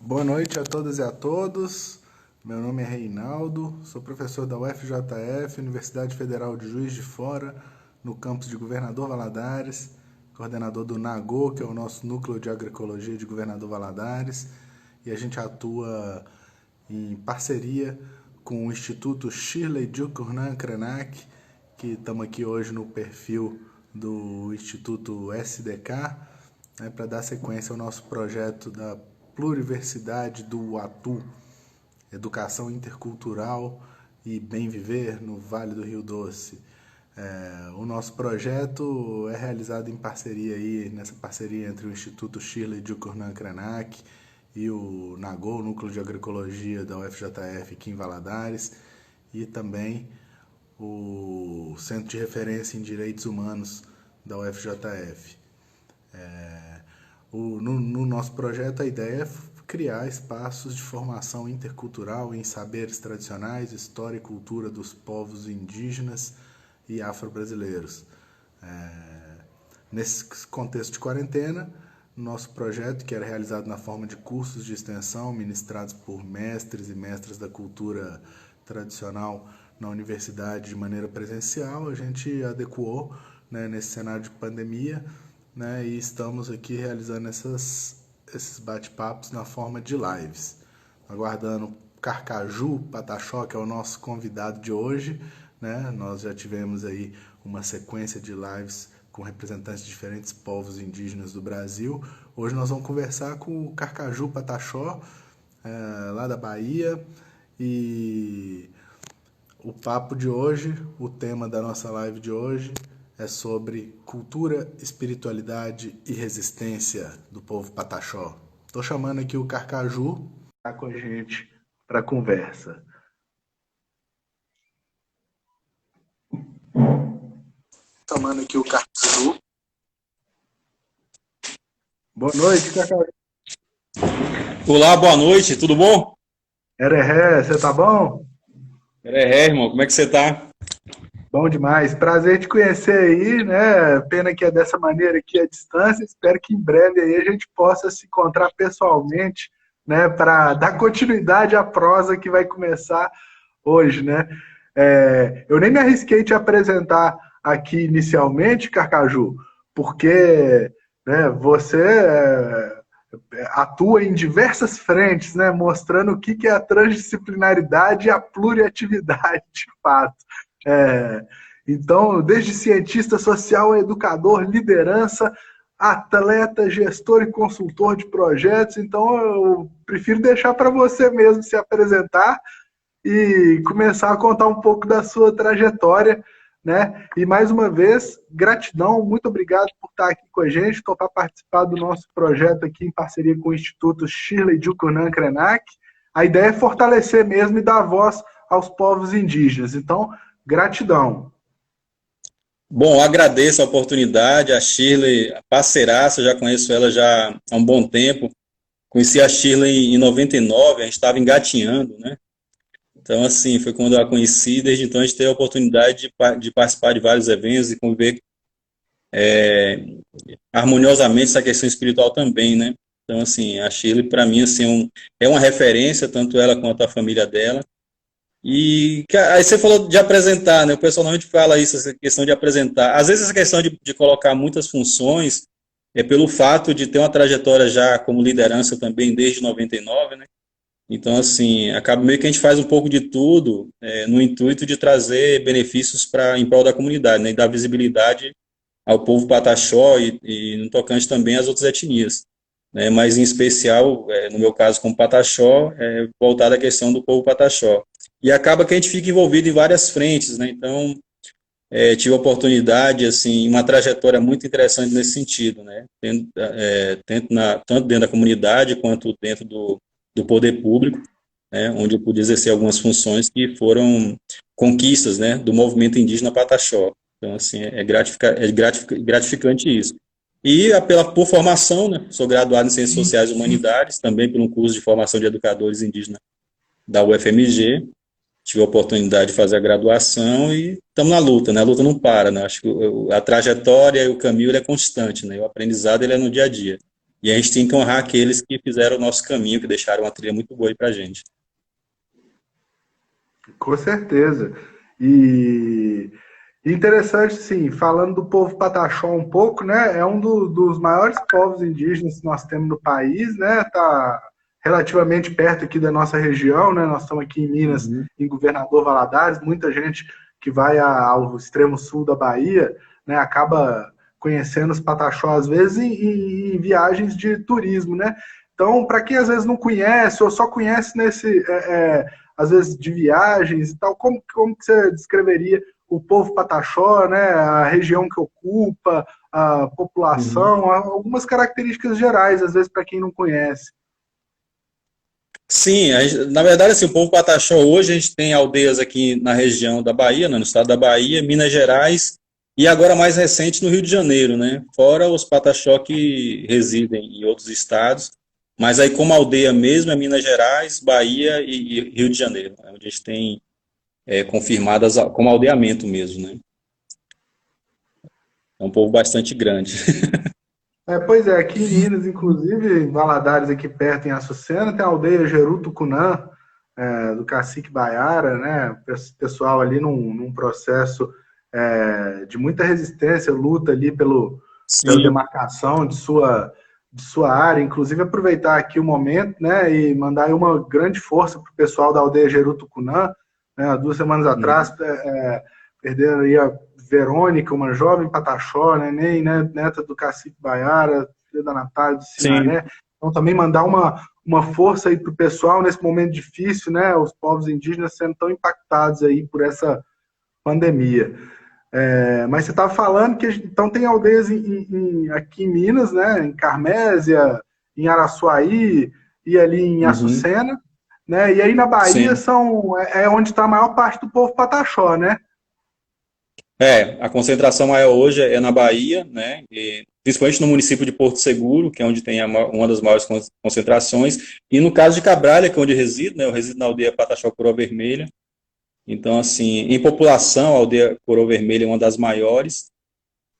Boa noite a todas e a todos. Meu nome é Reinaldo, sou professor da UFJF, Universidade Federal de Juiz de Fora, no campus de Governador Valadares, coordenador do NAGO, que é o nosso Núcleo de Agroecologia de Governador Valadares, e a gente atua em parceria com o Instituto Shirley Jukurnan Krenak, que estamos aqui hoje no perfil do Instituto SDK, né, para dar sequência ao nosso projeto da pluriversidade do Atu, educação intercultural e bem viver no Vale do Rio Doce. O nosso projeto é realizado em parceria aí, nessa parceria entre o Instituto Shirley Jukurnan Krenak e o NAGO, Núcleo de Agroecologia da UFJF aqui em Valadares, e também o Centro de Referência em Direitos Humanos da UFJF. No nosso projeto, a ideia é criar espaços de formação intercultural em saberes tradicionais, história e cultura dos povos indígenas e afro-brasileiros. Nesse contexto de quarentena, nosso projeto, que era realizado na forma de cursos de extensão ministrados por mestres e mestras da cultura tradicional na universidade de maneira presencial, a gente adequou, né, nesse cenário de pandemia, né, e estamos aqui realizando esses bate-papos na forma de lives. Aguardando Carcaju Pataxó, que é o nosso convidado de hoje, né? Nós já tivemos aí uma sequência de lives com representantes de diferentes povos indígenas do Brasil. Hoje nós vamos conversar com o Carcaju Pataxó, lá da Bahia, e o papo de hoje, o tema da nossa live de hoje é sobre cultura, espiritualidade e resistência do povo Pataxó. Estou chamando aqui o Carcaju para com a gente para conversa. Chamando aqui o Carcaju. Boa noite, Carcaju. Olá, boa noite, tudo bom? Ereré, você tá bom? Irmão, como é que você tá? Bom demais. Prazer te conhecer aí, né? Pena que é dessa maneira aqui à distância. Espero que em breve aí a gente possa se encontrar pessoalmente, né? Para dar continuidade à prosa que vai começar hoje, né? Eu nem me arrisquei te apresentar aqui inicialmente, Carcaju, porque, né, você atua em diversas frentes, né? Mostrando o que é a transdisciplinaridade e a pluriatividade, de fato. É, então, desde cientista social, educador, liderança, atleta, gestor e consultor de projetos. Então, eu prefiro deixar para você mesmo se apresentar e começar a contar um pouco da sua trajetória, né? E mais uma vez, gratidão, muito obrigado por estar aqui com a gente, topar participar do nosso projeto aqui em parceria com o Instituto Shirley Jukurnan Krenak. A ideia é fortalecer mesmo e dar voz aos povos indígenas. Então, gratidão. Bom, agradeço a oportunidade, a Shirley, a parceiraça, eu já conheço ela já há um bom tempo. Conheci a Shirley em 99, a gente estava engatinhando, né? Então, assim, foi quando eu a conheci, desde então a gente teve a oportunidade de participar de vários eventos e conviver harmoniosamente essa questão espiritual também, né? Então, assim, a Shirley, para mim, assim, é uma referência, tanto ela quanto a família dela. E aí você falou de apresentar, né? O pessoal normalmente fala isso, essa questão de apresentar. Às vezes essa questão de colocar muitas funções é pelo fato de ter uma trajetória já como liderança também desde 99, né? Então, assim, acaba meio que a gente faz um pouco de tudo no intuito de trazer benefícios em prol da comunidade, né? E dar visibilidade ao povo pataxó e no tocante também às outras etnias, né? Mas em especial, no meu caso como pataxó, voltada à questão do povo pataxó. E acaba que a gente fica envolvido em várias frentes, né? Então, tive a oportunidade, assim, uma trajetória muito interessante nesse sentido, né? Tanto dentro da comunidade quanto dentro do poder público, né? Onde eu pude exercer algumas funções que foram conquistas, né? Do movimento indígena Pataxó. Então, assim, gratificante isso. E por formação, né? Sou graduado em Ciências Sociais e Humanidades, também por um curso de formação de educadores indígenas da UFMG. Tive a oportunidade de fazer a graduação e estamos na luta, né? A luta não para, né? Acho que a trajetória e o caminho ele é constante, né? O aprendizado ele é no dia a dia. E a gente tem que honrar aqueles que fizeram o nosso caminho, que deixaram uma trilha muito boa aí pra gente. Com certeza. E interessante, sim, falando do povo Pataxó um pouco, né? É um dos maiores povos indígenas que nós temos no país, né? Tá relativamente perto aqui da nossa região, né? Nós estamos aqui em Minas, Uhum. em Governador Valadares, muita gente que vai ao extremo sul da Bahia, né? Acaba conhecendo os Pataxó às vezes em viagens de turismo, né? Então, para quem às vezes não conhece ou só conhece às vezes de viagens e tal, como que você descreveria o povo Pataxó, né, a região que ocupa, a Uhum. população, algumas características gerais, às vezes, para quem não conhece. Sim, na verdade, assim, o povo Pataxó hoje, a gente tem aldeias aqui na região da Bahia, né, no estado da Bahia, Minas Gerais, e agora mais recente no Rio de Janeiro, né? Fora os Pataxó que residem em outros estados, mas aí como aldeia mesmo é Minas Gerais, Bahia e Rio de Janeiro, né, onde a gente tem confirmadas como aldeamento mesmo, né? É um povo bastante grande. Pois é, aqui em Minas, inclusive, em Valadares, aqui perto, em Açucena, tem a aldeia Jerutucunã, do cacique Baiara, né? O pessoal ali num processo de muita resistência, luta ali pela Sim. demarcação de sua área. Inclusive, aproveitar aqui o momento, né? E mandar aí uma grande força para o pessoal da aldeia Jerutucunã, né? Há 2 semanas atrás, Uhum. perderam aí a Verônica, uma jovem pataxó, neném, né, neta do cacique Baiara, filha da Natália do Sim. Sinaré. Então, também mandar uma força aí para o pessoal nesse momento difícil, né? Os povos indígenas sendo tão impactados aí por essa pandemia. Mas você estava falando que então tem aldeias aqui em Minas, né? Em Carmésia, em Araçuaí e ali em Uhum. Açucena, né? E aí na Bahia Sim. é onde está a maior parte do povo pataxó, né? A concentração maior hoje é na Bahia, né? E principalmente no município de Porto Seguro, que é onde tem uma das maiores concentrações, e no caso de Cabralha, que é onde eu resido, né? Eu resido na aldeia Pataxó Coroa Vermelha. Então, assim, em população, a aldeia Coroa Vermelha é uma das maiores,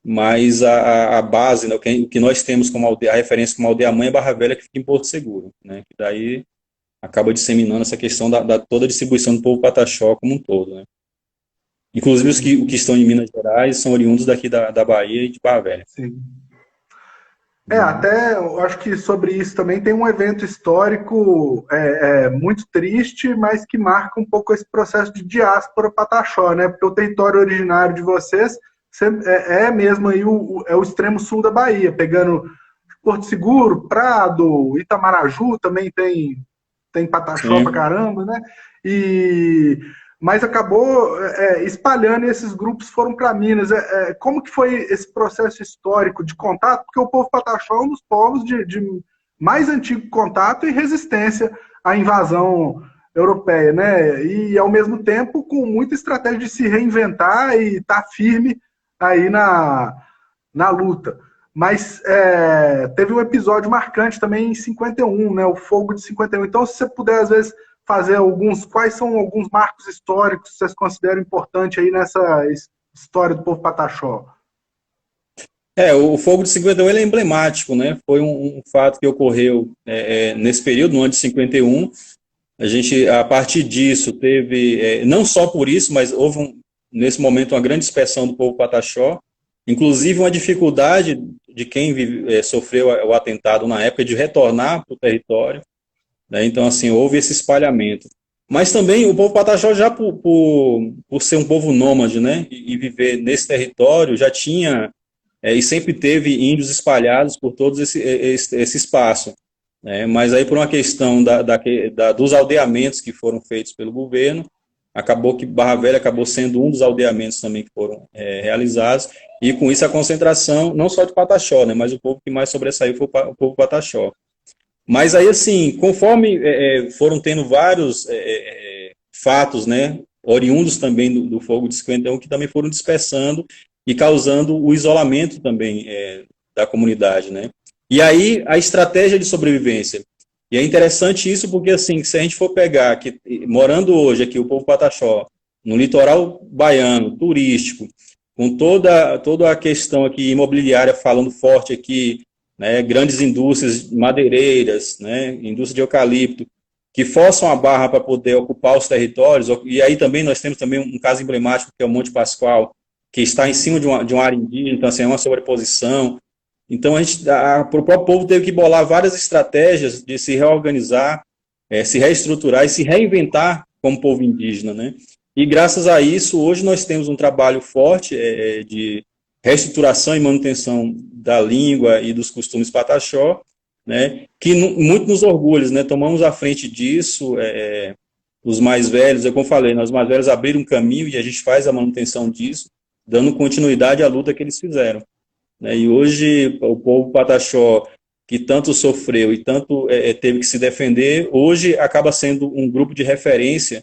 mas a base, né, o que nós temos como aldeia, a referência como aldeia mãe é Barra Velha, que fica em Porto Seguro, né? Que daí acaba disseminando essa questão da toda a distribuição do povo Pataxó como um todo, né? Inclusive os que estão em Minas Gerais são oriundos daqui da Bahia e de Barra Velha. Sim. Uhum. Até eu acho que sobre isso também tem um evento histórico muito triste, mas que marca um pouco esse processo de diáspora pataxó, né? Porque o território originário de vocês é mesmo aí o extremo sul da Bahia, pegando Porto Seguro, Prado, Itamaraju também tem pataxó pra Sim. caramba, né? E mas acabou espalhando e esses grupos foram para Minas. Como que foi esse processo histórico de contato? Porque o povo pataxó é um dos povos de mais antigo contato e resistência à invasão europeia, né? E ao mesmo tempo com muita estratégia de se reinventar e estar firme aí na luta. Mas teve um episódio marcante também em 51, né? O Fogo de 51. Então, se você puder, às vezes, fazer quais são alguns marcos históricos que vocês consideram importantes aí nessa história do povo Pataxó? O Fogo de 51 ele é emblemático, né? Foi um fato que ocorreu nesse período, no ano de 51. A gente, a partir disso, teve, não só por isso, mas houve, nesse momento, uma grande dispersão do povo Pataxó, inclusive uma dificuldade de quem sofreu o atentado na época de retornar para o território, né? Então, assim, houve esse espalhamento. Mas também o povo Pataxó, já por ser um povo nômade, né, e viver nesse território, já tinha e sempre teve índios espalhados por todo esse espaço, né? Mas aí por uma questão dos aldeamentos que foram feitos pelo governo, acabou que Barra Velha acabou sendo um dos aldeamentos também que foram realizados, e com isso a concentração, não só de Pataxó, né, mas o povo que mais sobressaiu foi o povo Pataxó. Mas aí, assim, conforme foram tendo vários fatos, né, oriundos também do Fogo de 51, que também foram dispersando e causando o isolamento também da comunidade, né? E aí, a estratégia de sobrevivência. E é interessante isso porque, assim, se a gente for pegar, que morando hoje aqui, o povo Pataxó, no litoral baiano, turístico, com toda a questão aqui imobiliária falando forte aqui, né, grandes indústrias madeireiras, né, indústria de eucalipto, que forçam a barra para poder ocupar os territórios, e aí também nós temos também um caso emblemático, que é o Monte Pascoal, que está em cima de uma área indígena, então assim, é uma sobreposição. Então o próprio povo teve que bolar várias estratégias de se reorganizar, se reestruturar e se reinventar como povo indígena, né? E graças a isso, hoje nós temos um trabalho forte de reestruturação e manutenção da língua e dos costumes pataxó, né, que muito nos orgulha, né, tomamos a frente disso, os mais velhos, como eu falei, nós mais velhos abriram um caminho e a gente faz a manutenção disso, dando continuidade à luta que eles fizeram. Né, e hoje o povo pataxó, que tanto sofreu e tanto teve que se defender, hoje acaba sendo um grupo de referência,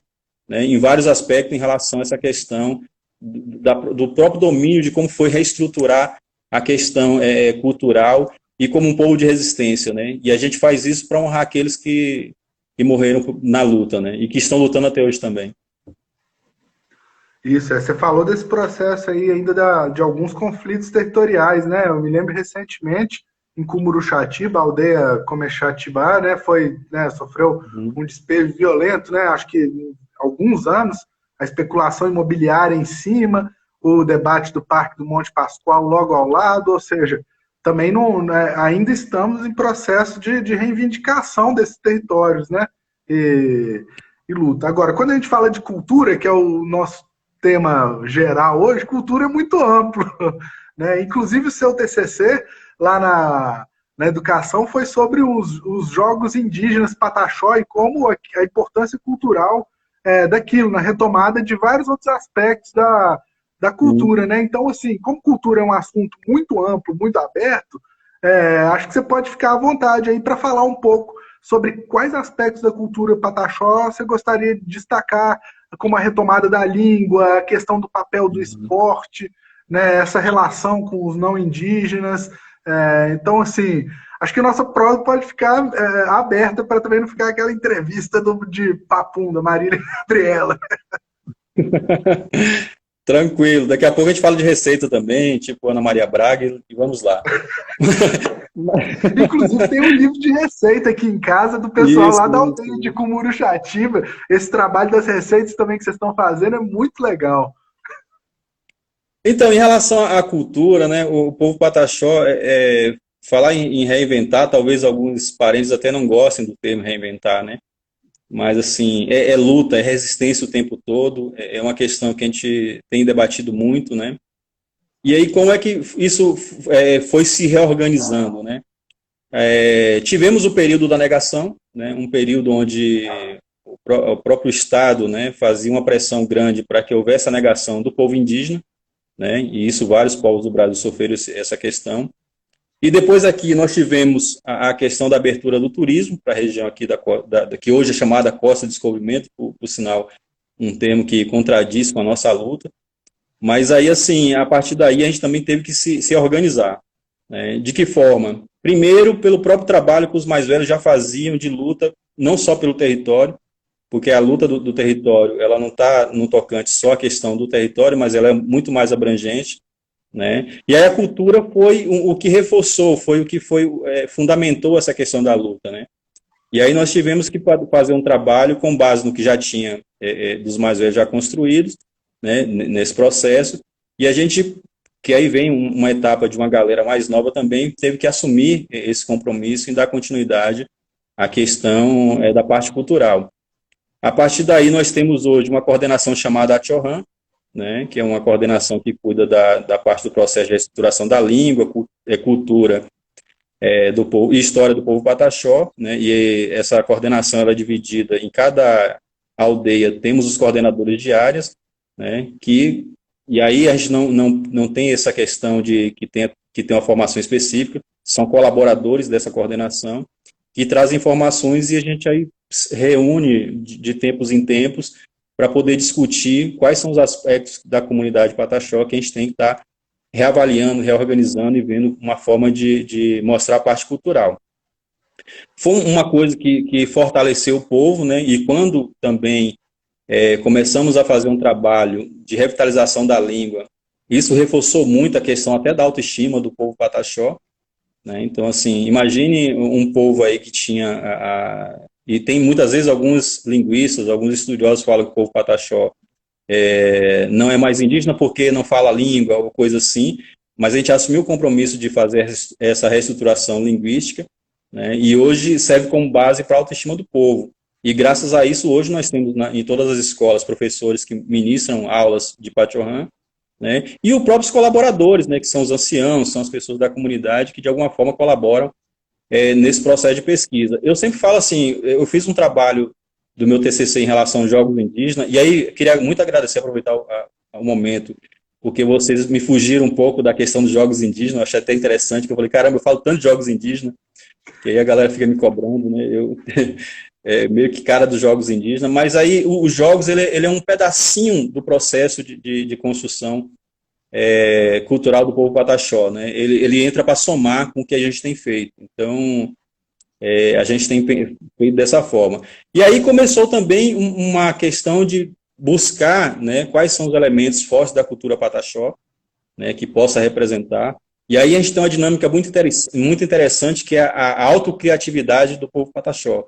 né, em vários aspectos em relação a essa questão do próprio domínio de como foi reestruturar a questão cultural e como um povo de resistência, né? E a gente faz isso para honrar aqueles que morreram na luta, né? E que estão lutando até hoje também. Isso, você falou desse processo aí ainda de alguns conflitos territoriais, né? Eu me lembro recentemente, em Cumuruxatiba, a aldeia Comexatibá, né, sofreu um despejo violento, né? Acho que em alguns anos, a especulação imobiliária em cima, o debate do Parque do Monte Pascoal logo ao lado, ou seja, também não, né, ainda estamos em processo de reivindicação desses territórios, né? E luta. Agora, quando a gente fala de cultura, que é o nosso tema geral hoje, cultura é muito amplo, né? Inclusive o seu TCC lá na educação foi sobre os jogos indígenas Pataxó e como a importância cultural daquilo, na retomada de vários outros aspectos da cultura, né? Então, assim, como cultura é um assunto muito amplo, muito aberto, acho que você pode ficar à vontade aí para falar um pouco sobre quais aspectos da cultura pataxó você gostaria de destacar, como a retomada da língua, a questão do papel do esporte, né? Essa relação com os não indígenas. Então, assim, acho que a nossa prova pode ficar aberta para também não ficar aquela entrevista de papum da Marília Gabriela. Tranquilo, daqui a pouco a gente fala de receita também, tipo Ana Maria Braga, e vamos lá. Inclusive tem um livro de receita aqui em casa do pessoal lá da aldeia isso. de Cumuruxatiba. Esse trabalho das receitas também que vocês estão fazendo é muito legal. Então, em relação à cultura, né, o povo pataxó, falar em reinventar, talvez alguns parentes até não gostem do termo reinventar, né? Mas, assim, luta, é resistência o tempo todo, é uma questão que a gente tem debatido muito, né? E aí, como é que isso foi se reorganizando, né? Tivemos o período da negação, né? Um período onde o próprio Estado, né, fazia uma pressão grande para que houvesse a negação do povo indígena, né? E isso vários povos do Brasil sofreram essa questão. E depois aqui nós tivemos a questão da abertura do turismo para a região aqui que hoje é chamada Costa de Descobrimento, por sinal, um termo que contradiz com a nossa luta. Mas aí, assim, a partir daí a gente também teve que se organizar. Né? De que forma? Primeiro, pelo próprio trabalho que os mais velhos já faziam de luta, não só pelo território, porque a luta do território, ela não está no tocante só a questão do território, mas ela é muito mais abrangente. Né? E aí a cultura foi o que reforçou, foi o que fundamentou essa questão da luta. Né? E aí nós tivemos que fazer um trabalho com base no que já tinha dos mais velhos já construídos, né, nesse processo, e a gente, que aí vem uma etapa de uma galera mais nova também, teve que assumir esse compromisso e dar continuidade à questão da parte cultural. A partir daí nós temos hoje uma coordenação chamada Atiohan, né, que é uma coordenação que cuida da parte do processo de reestruturação da língua, cultura do povo, e história do povo pataxó, né, e essa coordenação ela é dividida em cada aldeia, temos os coordenadores de áreas, né, e aí a gente não tem essa questão de que tem uma formação específica, são colaboradores dessa coordenação, que trazem informações e a gente aí reúne de tempos em tempos para poder discutir quais são os aspectos da comunidade pataxó que a gente tem que estar reavaliando, reorganizando e vendo uma forma de mostrar a parte cultural. Foi uma coisa que fortaleceu o povo, né? E quando também começamos a fazer um trabalho de revitalização da língua, isso reforçou muito a questão até da autoestima do povo pataxó, né? Então, assim, imagine um povo aí que tinha e tem muitas vezes alguns linguistas, alguns estudiosos falam que o povo pataxó não é mais indígena porque não fala a língua ou coisa assim, mas a gente assumiu o compromisso de fazer essa reestruturação linguística, né? E hoje serve como base para a autoestima do povo. E graças a isso, hoje nós temos em todas as escolas professores que ministram aulas de Pachorrã, né? E os próprios colaboradores, né, que são os anciãos, são as pessoas da comunidade que de alguma forma colaboram nesse processo de pesquisa. Eu sempre falo assim, eu fiz um trabalho do meu TCC em relação aos jogos indígenas, e aí queria muito agradecer, aproveitar o momento, porque vocês me fugiram um pouco da questão dos jogos indígenas, eu achei até interessante, que eu falei, caramba, eu falo tanto de jogos indígenas, que aí a galera fica me cobrando, né, eu meio que cara dos jogos indígenas, mas aí os jogos, ele é um pedacinho do processo de construção cultural do povo pataxó, né? Ele entra para somar com o que a gente tem feito. Então, a gente tem feito dessa forma. E aí começou também uma questão de buscar, né, quais são os elementos fortes da cultura pataxó, né, que possa representar. E aí a gente tem uma dinâmica muito interessante, que é a autocriatividade do povo pataxó.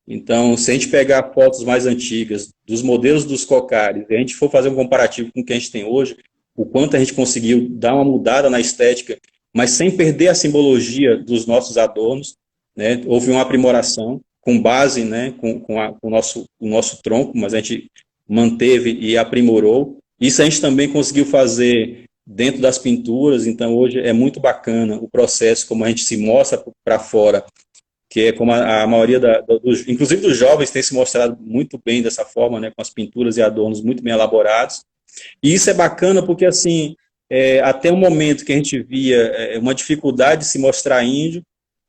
Então, se a gente pegar fotos mais antigas, dos modelos dos cocares, e a gente for fazer um comparativo com o que a gente tem hoje, o quanto a gente conseguiu dar uma mudada na estética, mas sem perder a simbologia dos nossos adornos, né? Houve uma aprimoração com base, né, com o nosso tronco, mas a gente manteve e aprimorou. Isso a gente também conseguiu fazer dentro das pinturas, então hoje é muito bacana o processo, como a gente se mostra para fora, que é como a maioria, inclusive dos jovens, tem se mostrado muito bem dessa forma, né, com as pinturas e adornos muito bem elaborados. E isso é bacana porque, assim, até o momento que a gente via uma dificuldade de se mostrar índio,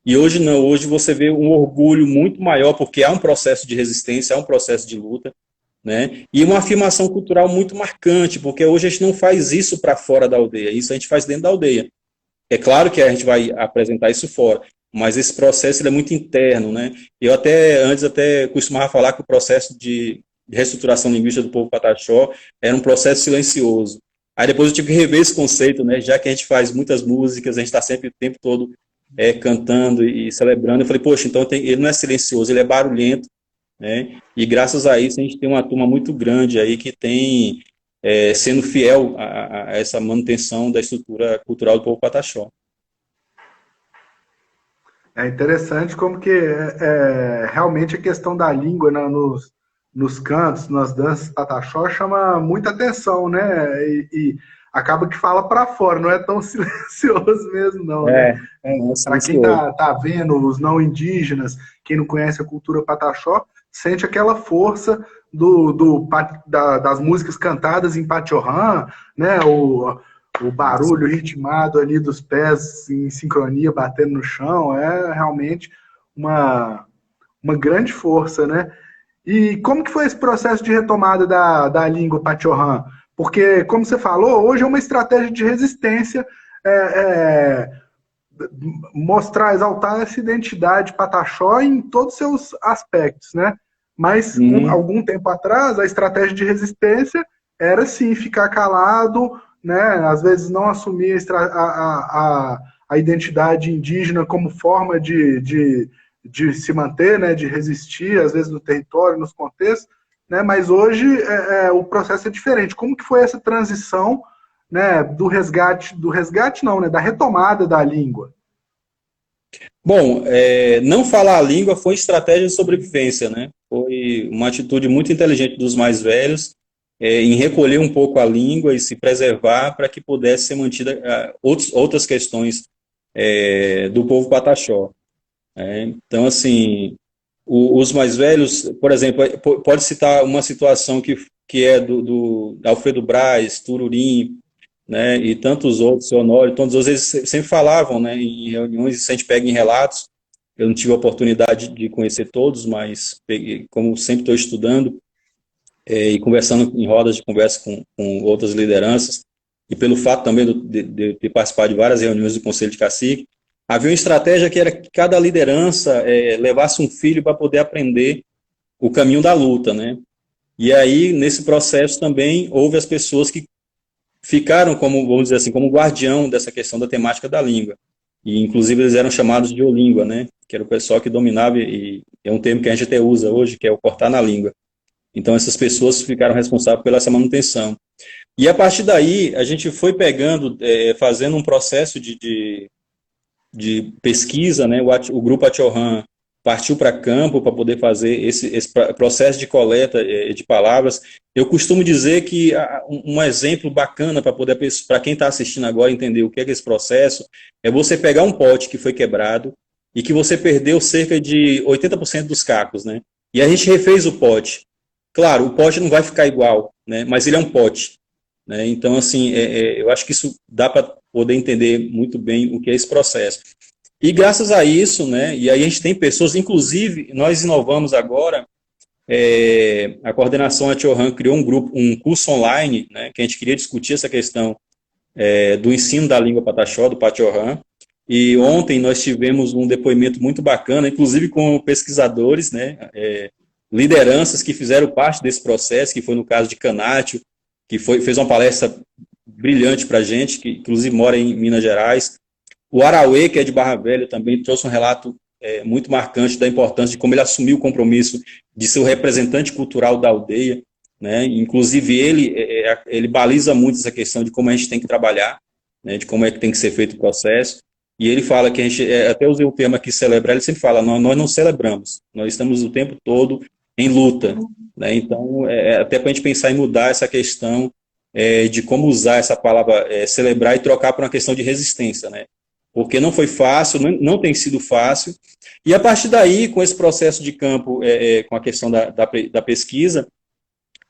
e hoje não, hoje você vê um orgulho muito maior, porque há um processo de resistência, há um processo de luta, né? E uma afirmação cultural muito marcante, porque hoje a gente não faz isso para fora da aldeia, isso a gente faz dentro da aldeia. É claro que a gente vai apresentar isso fora, mas esse processo ele é muito interno, né? Eu antes costumava falar que o processo de reestruturação linguística do povo pataxó era um processo silencioso. Aí depois eu tive que rever esse conceito, né? Já que a gente faz muitas músicas, a gente está sempre o tempo todo cantando e celebrando. Eu falei, poxa, então ele não é silencioso, ele é barulhento, né? E graças a isso a gente tem uma turma muito grande aí que tem sendo fiel a essa manutenção da estrutura cultural do povo pataxó. É interessante como que realmente a questão da língua, né, nos cantos, nas danças pataxó, chama muita atenção, né? E acaba que fala para fora, não é tão silencioso mesmo, não, né? Para quem tá vendo, os não indígenas, quem não conhece a cultura pataxó, sente aquela força das músicas cantadas em Pachorrã, né? O barulho ritmado ali dos pés em sincronia, batendo no chão, é realmente uma grande força, né? E como que foi esse processo de retomada da língua Pachorrã? Porque, como você falou, hoje é uma estratégia de resistência mostrar, exaltar essa identidade pataxó em todos os seus aspectos, né? Mas, algum tempo atrás, a estratégia de resistência era, sim, ficar calado, né? Às vezes não assumir a identidade indígena como forma de se manter, né? De resistir, às vezes no território, nos contextos, né? Mas hoje o processo é diferente. Como que foi essa transição, né, do resgate não, né, da retomada da língua? Bom, não falar a língua foi estratégia de sobrevivência, né? Foi uma atitude muito inteligente dos mais velhos em recolher um pouco a língua e se preservar para que pudesse ser mantida outras questões do povo pataxó. Então, assim, os mais velhos, por exemplo, pode citar uma situação que é do Alfredo Braz, Tururim, né, e tantos outros, seu Honório, todos eles sempre falavam, né, em reuniões, se a gente pega em relatos, eu não tive a oportunidade de conhecer todos, mas como sempre estou estudando e conversando em rodas de conversa com outras lideranças, e pelo fato também de participar de várias reuniões do Conselho de Cacique, havia uma estratégia que era que cada liderança levasse um filho para poder aprender o caminho da luta, né, e aí, nesse processo também, houve as pessoas que ficaram como, vamos dizer assim, como guardião dessa questão da temática da língua. e inclusive eles eram chamados de olíngua, né? Que era o pessoal que dominava, e é um termo que a gente até usa hoje, que é o cortar na língua. Então essas pessoas ficaram responsáveis pela essa manutenção. E a partir daí, a gente foi pegando, fazendo um processo de pesquisa, né? O grupo Atiohan partiu para campo para poder fazer esse processo de coleta de palavras. Eu costumo dizer que um exemplo bacana para quem está assistindo agora entender o que é esse processo é você pegar um pote que foi quebrado e que você perdeu cerca de 80% dos cacos, né? E a gente refez o pote. Claro, o pote não vai ficar igual, né? Mas ele é um pote, né? Então, assim, eu acho que isso dá para poder entender muito bem o que é esse processo. E graças a isso, né, e aí a gente tem pessoas, inclusive, nós inovamos agora, a coordenação Atiohan criou um grupo, um curso online, né, que a gente queria discutir essa questão do ensino da língua pataxó, do Patiohan, e ontem nós tivemos um depoimento muito bacana, inclusive com pesquisadores, né, lideranças que fizeram parte desse processo, que foi no caso de Canátio, que fez uma palestra brilhante para a gente, que inclusive mora em Minas Gerais. O Arauê, que é de Barra Velha, também trouxe um relato muito marcante da importância de como ele assumiu o compromisso de ser o representante cultural da aldeia, né? Inclusive ele baliza muito essa questão de como a gente tem que trabalhar, né? De como é que tem que ser feito o processo, e ele fala que a gente, até usei o termo aqui, celebrar, ele sempre fala, nós não celebramos, nós estamos o tempo todo em luta, né? Então, até para a gente pensar em mudar essa questão de como usar essa palavra celebrar e trocar por uma questão de resistência, né? Porque não foi fácil, não tem sido fácil, e a partir daí, com esse processo de campo, com a questão da pesquisa,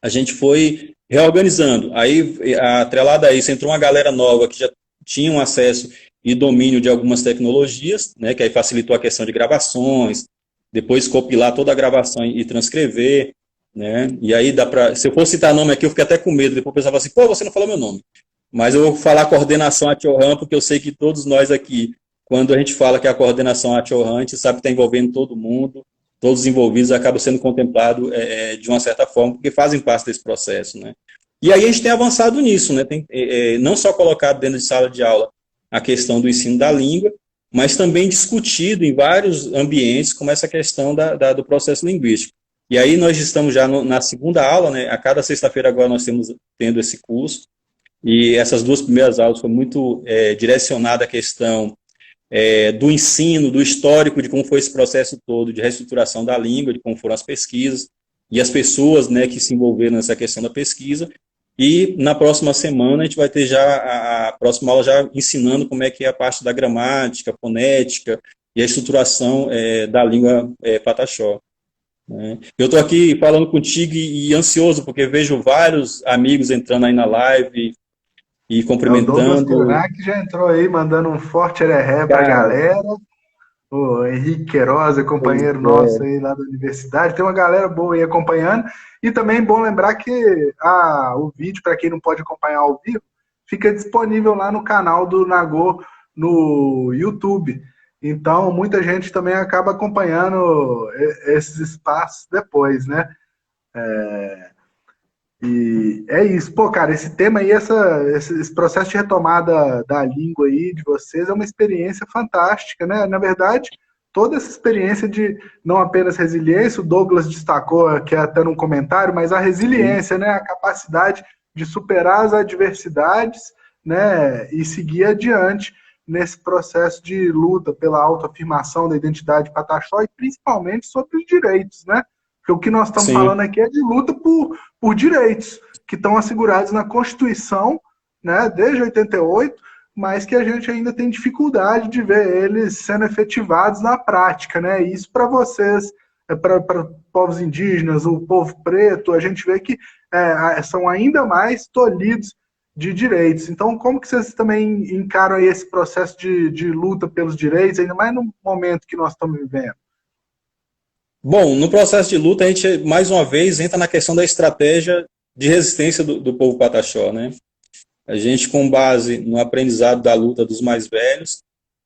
a gente foi reorganizando. Aí, atrelada a isso, entrou uma galera nova que já tinha um acesso e domínio de algumas tecnologias, né, que aí facilitou a questão de gravações, depois compilar toda a gravação e transcrever, né, e aí dá para, se eu for citar nome aqui, eu fiquei até com medo, depois o pessoal fala assim, pô, você não falou meu nome. Mas eu vou falar coordenação Atiohan, porque eu sei que todos nós aqui, quando a gente fala que é a coordenação Atiohan, a gente sabe que está envolvendo todo mundo, todos os envolvidos acabam sendo contemplados de uma certa forma, porque fazem parte desse processo, né? E aí a gente tem avançado nisso, né? Tem, não só colocado dentro de sala de aula a questão do ensino da língua, mas também discutido em vários ambientes como essa questão do processo linguístico. E aí nós estamos já na segunda aula, né? A cada sexta-feira agora nós temos tendo esse curso, e essas duas primeiras aulas foi muito direcionada à questão do ensino, do histórico, de como foi esse processo todo de reestruturação da língua, de como foram as pesquisas, e as pessoas, né, que se envolveram nessa questão da pesquisa. E na próxima semana a gente vai ter já a próxima aula já ensinando como é que é a parte da gramática, fonética e a estruturação da língua pataxó. Né? Eu estou aqui falando contigo e ansioso, porque vejo vários amigos entrando aí na live e O Douglas cumprimentando. Konak já entrou aí, mandando um forte eré para a Cara, galera. O Henrique Queiroz, pois companheiro nosso é, aí lá da universidade. Tem uma galera boa aí acompanhando. E também é bom lembrar que o vídeo, para quem não pode acompanhar ao vivo, fica disponível lá no canal do Nagô no YouTube. Então, muita gente também acaba acompanhando esses espaços depois, né? E é isso. Pô, cara, esse tema aí, esse processo de retomada da língua aí de vocês é uma experiência fantástica, né? Na verdade, toda essa experiência de não apenas resiliência, o Douglas destacou aqui até num comentário, mas a resiliência, né? A capacidade de superar as adversidades, né? E seguir adiante nesse processo de luta pela autoafirmação da identidade pataxó e principalmente sobre os direitos, né? Porque o que nós estamos sim. falando aqui é de luta por direitos que estão assegurados na Constituição, né, desde 88, mas que a gente ainda tem dificuldade de ver eles sendo efetivados na prática, né? E isso para vocês, para povos indígenas, o povo preto, a gente vê que são ainda mais tolhidos de direitos. Então, como que vocês também encaram aí esse processo de luta pelos direitos, ainda mais no momento que nós estamos vivendo? Bom, no processo de luta, a gente, mais uma vez, entra na questão da estratégia de resistência do povo pataxó, né? A gente, com base no aprendizado da luta dos mais velhos,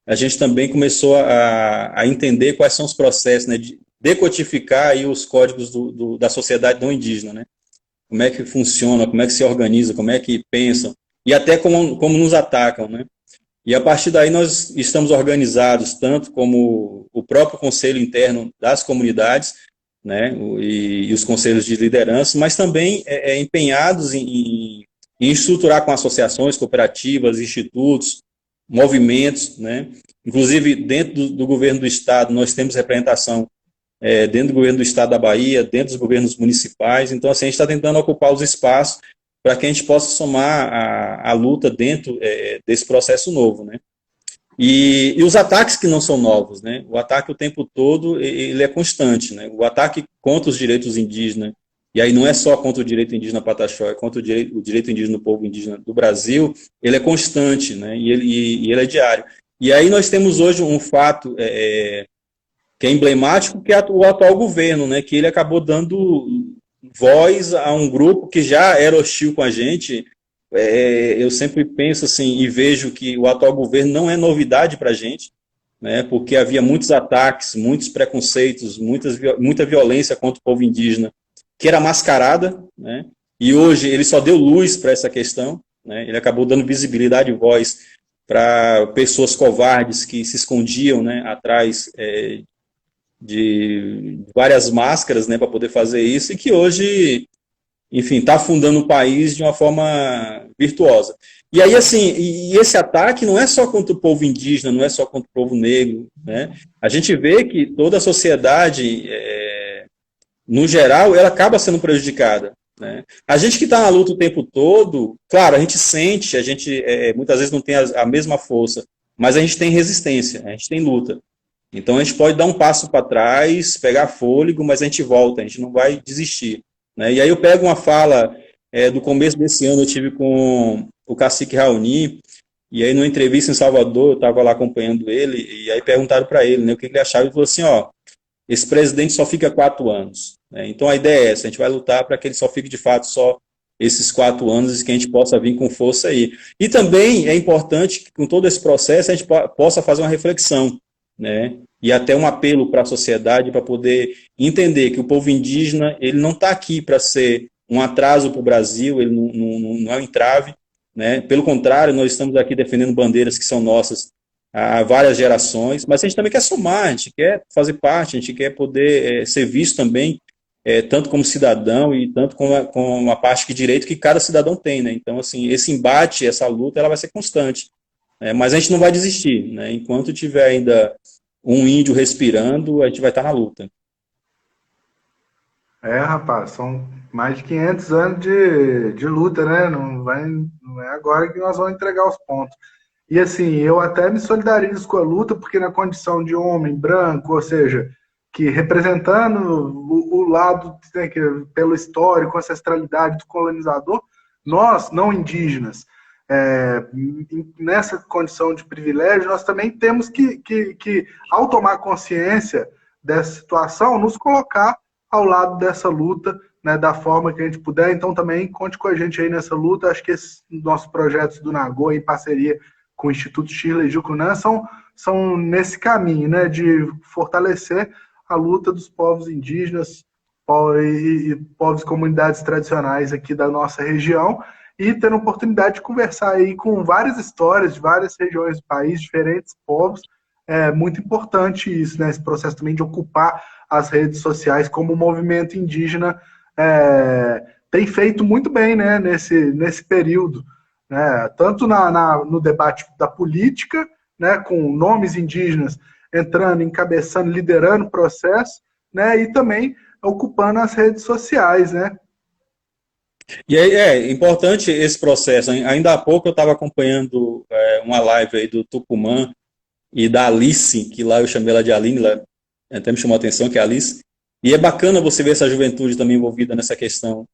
a gente também começou a entender quais são os processos, né, de decodificar aí os códigos da sociedade não indígena, né? Como é que funciona, como é que se organiza, como é que pensam, e até como nos atacam, né? E a partir daí nós estamos organizados, tanto como o próprio conselho interno das comunidades, né, e os conselhos de liderança, mas também empenhados em estruturar com associações, cooperativas, institutos, movimentos, né? Inclusive, dentro do governo do Estado, nós temos representação dentro do governo do Estado da Bahia, dentro dos governos municipais. Então, assim, a gente está tentando ocupar os espaços para que a gente possa somar a luta dentro desse processo novo, né? E os ataques que não são novos, né? O ataque o tempo todo, ele é constante, né? O ataque contra os direitos indígenas, e aí não é só contra o direito indígena Pataxó, é contra o direito indígena do povo indígena do Brasil, ele é constante, né? E ele é diário. E aí nós temos hoje um fato que é emblemático, que é o atual governo, né? Que ele acabou dando voz a um grupo que já era hostil com a gente. Eu sempre penso assim e vejo que o atual governo não é novidade para a gente, né, porque havia muitos ataques, muitos preconceitos, muita violência contra o povo indígena, que era mascarada, né, e hoje ele só deu luz para essa questão, né, ele acabou dando visibilidade e voz para pessoas covardes que se escondiam, né, atrás de várias máscaras, né, para poder fazer isso, e que hoje, enfim, está afundando o país de uma forma virtuosa. E aí, assim, e esse ataque não é só contra o povo indígena, não é só contra o povo negro, né? A gente vê que toda a sociedade, no geral, ela acaba sendo prejudicada, né? A gente que está na luta o tempo todo, claro, a gente sente, a gente muitas vezes não tem a mesma força, mas a gente tem resistência, a gente tem luta. Então a gente pode dar um passo para trás, pegar fôlego, mas a gente volta, a gente não vai desistir. Né? E aí eu pego uma fala do começo desse ano, eu tive com o cacique Raoni, e aí numa entrevista em Salvador, eu estava lá acompanhando ele, e aí perguntaram para ele, né, o que ele achava, ele falou assim, ó, esse presidente só fica 4 anos. Né? Então a ideia é essa, a gente vai lutar para que ele só fique de fato só esses 4 anos e que a gente possa vir com força aí. E também é importante que com todo esse processo a gente possa fazer uma reflexão, né? E até um apelo para a sociedade para poder entender que o povo indígena ele não está aqui para ser um atraso para o Brasil, ele não é um entrave, né? Pelo contrário, nós estamos aqui defendendo bandeiras que são nossas há várias gerações, mas a gente também quer somar, a gente quer fazer parte, a gente quer poder ser visto também, tanto como cidadão e tanto com uma parte de direito que cada cidadão tem, né? Então, assim, esse embate, essa luta, ela vai ser constante, né? Mas a gente não vai desistir, né? Enquanto tiver ainda um índio respirando, a gente vai estar na luta. Rapaz, são mais de 500 anos de luta, né? Não é agora que nós vamos entregar os pontos. E assim, eu até me solidarizo com a luta, porque na condição de homem branco, ou seja, que representando o lado, né, que, pelo histórico, ancestralidade do colonizador, nós, não indígenas, nessa condição de privilégio, nós também temos que, ao tomar consciência dessa situação, nos colocar ao lado dessa luta, né, da forma que a gente puder. Então também conte com a gente aí nessa luta. Acho que esses nossos projetos do Nagô, em parceria com o Instituto Shirley Jucunã, são nesse caminho, né, de fortalecer a luta dos povos indígenas e povos e comunidades tradicionais aqui da nossa região, e tendo a oportunidade de conversar aí com várias histórias de várias regiões do país, diferentes povos. É muito importante isso, né? Esse processo também de ocupar as redes sociais, como o movimento indígena tem feito muito bem, né, nesse período, né? Tanto no debate da política, né, com nomes indígenas entrando, encabeçando, liderando o processo, né, e também ocupando as redes sociais, né? E aí é importante esse processo. Ainda há pouco eu estava acompanhando uma live aí do Tucumã e da Alice, que lá eu chamei ela de Aline, ela até me chamou a atenção, que é a Alice. E é bacana você ver essa juventude também envolvida nessa questão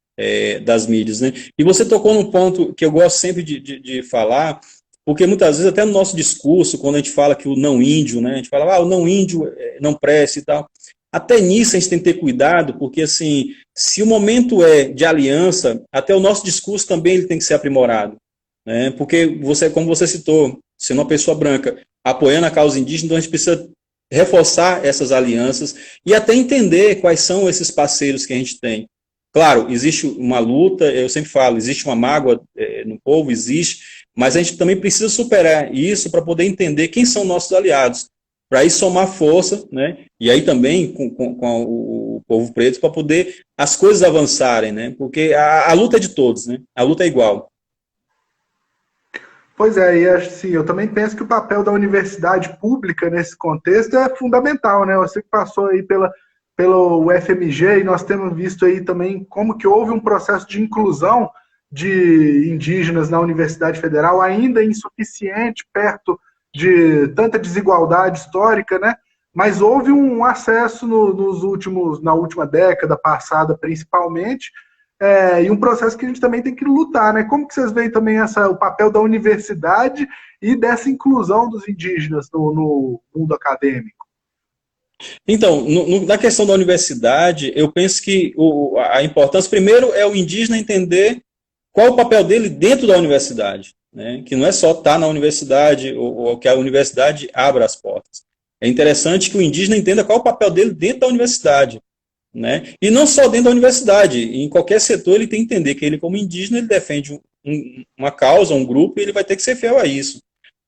das mídias, né? E você tocou num ponto que eu gosto sempre de falar, porque muitas vezes até no nosso discurso, quando a gente fala que o não índio, né? A gente fala, o não índio não presta e tal. Até nisso a gente tem que ter cuidado, porque assim, se o momento é de aliança, até o nosso discurso também ele tem que ser aprimorado, né? Porque você, como você citou, sendo uma pessoa branca, apoiando a causa indígena, então a gente precisa reforçar essas alianças e até entender quais são esses parceiros que a gente tem. Claro, existe uma luta, eu sempre falo, existe uma mágoa no povo, existe, mas a gente também precisa superar isso para poder entender quem são nossos aliados, para aí somar força, né? E aí também com o povo preto para poder as coisas avançarem, né? Porque a luta é de todos, né? A luta é igual. Pois é, e assim, eu também penso que o papel da universidade pública nesse contexto é fundamental, né? Você que passou aí pelo UFMG e nós temos visto aí também como que houve um processo de inclusão de indígenas na Universidade Federal, ainda insuficiente, perto de tanta desigualdade histórica, né? Mas houve um acesso na última década passada, principalmente, e um processo que a gente também tem que lutar, né? Como que vocês veem também o papel da universidade e dessa inclusão dos indígenas no mundo acadêmico? Então, na questão da universidade, eu penso que a importância, primeiro, é o indígena entender qual o papel dele dentro da universidade, né? Que não é só estar na universidade ou que a universidade abra as portas. É interessante que o indígena entenda qual o papel dele dentro da universidade, né? E não só dentro da universidade, em qualquer setor ele tem que entender que ele, como indígena, ele defende uma causa, um grupo, e ele vai ter que ser fiel a isso,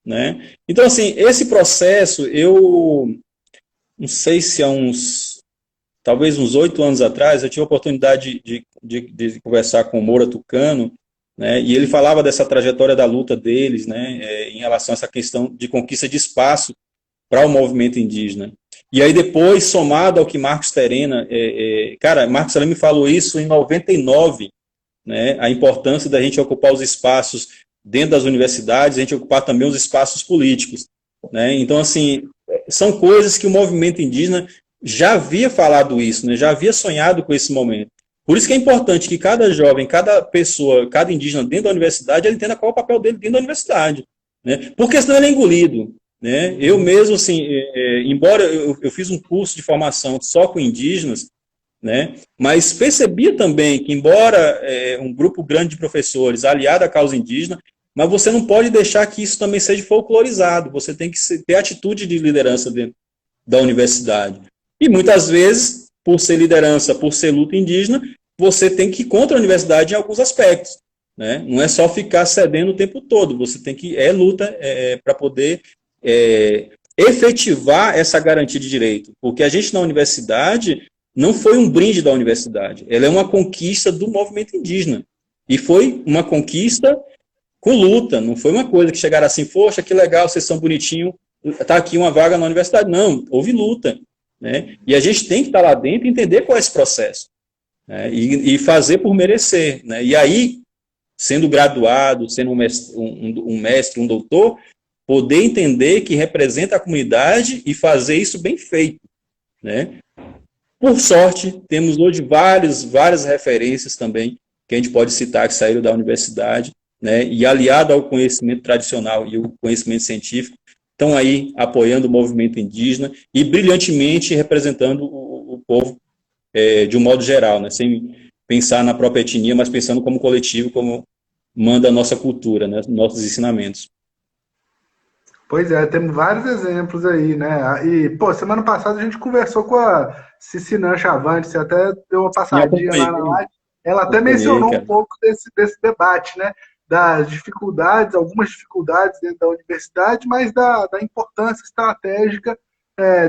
né? Então, assim, esse processo, eu não sei se talvez uns 8 anos atrás, eu tive a oportunidade de conversar com o Moura Tucano, né, e ele falava dessa trajetória da luta deles, né, em relação a essa questão de conquista de espaço para o movimento indígena. E aí depois, somado ao que Marcos Terena, cara, Marcos Terena me falou isso em 99, né, a importância da gente ocupar os espaços dentro das universidades, a gente ocupar também os espaços políticos, né. Então, assim, são coisas que o movimento indígena já havia falado isso, né, já havia sonhado com esse momento. Por isso que é importante que cada jovem, cada pessoa, cada indígena dentro da universidade, ele entenda qual é o papel dele dentro da universidade, né, porque senão ele é engolido. Né? Eu mesmo, assim, embora eu fiz um curso de formação só com indígenas, né, mas percebia também que, embora um grupo grande de professores aliado à causa indígena, mas você não pode deixar que isso também seja folclorizado, você tem que ter atitude de liderança dentro da universidade. E muitas vezes, por ser liderança, por ser luta indígena, você tem que ir contra a universidade em alguns aspectos. Né? Não é só ficar cedendo o tempo todo, você tem que luta para poder efetivar essa garantia de direito, porque a gente na universidade não foi um brinde da universidade, ela é uma conquista do movimento indígena, e foi uma conquista com luta, não foi uma coisa que chegaram assim, poxa, que legal, vocês são bonitinhos, tá aqui uma vaga na universidade, não, houve luta, né? E a gente tem que estar lá dentro e entender qual é esse processo, né? E fazer por merecer, né? E aí, sendo graduado, sendo um mestre, um doutor, poder entender que representa a comunidade e fazer isso bem feito, né? Por sorte, temos hoje várias referências também que a gente pode citar que saíram da universidade, né? E aliado ao conhecimento tradicional e o conhecimento científico, estão aí apoiando o movimento indígena e brilhantemente representando o povo de um modo geral, né? Sem pensar na própria etnia, mas pensando como coletivo, como manda a nossa cultura, né? Nossos ensinamentos. Pois é, temos vários exemplos aí, né? E, pô, semana passada a gente conversou com a Cicinã Chavante, você até deu uma Sim, passadinha lá na live. Ela até acompanhei, mencionou um cara. pouco desse debate, né? Das dificuldades, algumas dificuldades dentro da universidade, mas da importância estratégica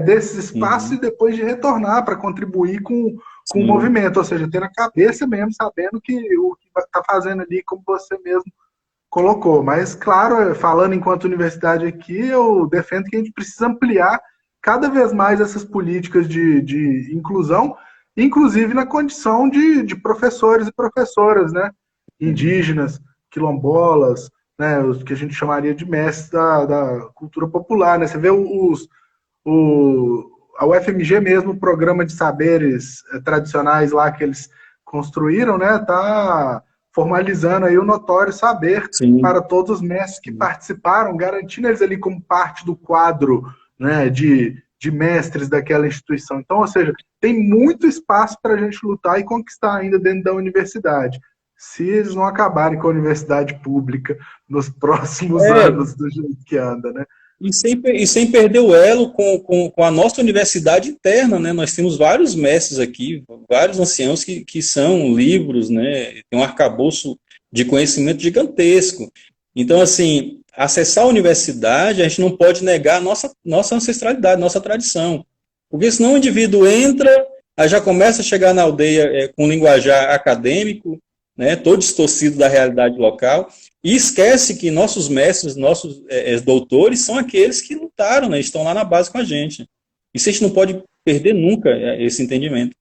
desses espaços e depois de retornar para contribuir com o Sim. movimento, ou seja, ter na cabeça mesmo, sabendo que o que está fazendo ali, como você mesmo colocou. Mas, claro, falando enquanto universidade aqui, eu defendo que a gente precisa ampliar cada vez mais essas políticas de inclusão, inclusive na condição de professores e professoras, né? Indígenas, quilombolas, né? Os que a gente chamaria de mestres da cultura popular, né? Você vê a UFMG mesmo, o programa de saberes tradicionais lá que eles construíram, né? Tá formalizando aí o notório saber Sim. para todos os mestres que participaram, garantindo eles ali como parte do quadro, né, de mestres daquela instituição. Então, ou seja, tem muito espaço para a gente lutar e conquistar ainda dentro da universidade. Se eles não acabarem com a universidade pública nos próximos É, anos do jeito que anda, né? e sem perder o elo com a nossa universidade interna, né? Nós temos vários mestres aqui, vários anciãos que são livros, né? Tem um arcabouço de conhecimento gigantesco. Então, assim, acessar a universidade, a gente não pode negar a nossa ancestralidade, nossa tradição. Porque senão o indivíduo entra, aí já começa a chegar na aldeia com linguajar acadêmico, né, todo distorcido da realidade local, e esquece que nossos mestres, nossos doutores, são aqueles que lutaram, né, estão lá na base com a gente. Isso a gente não pode perder nunca, esse entendimento.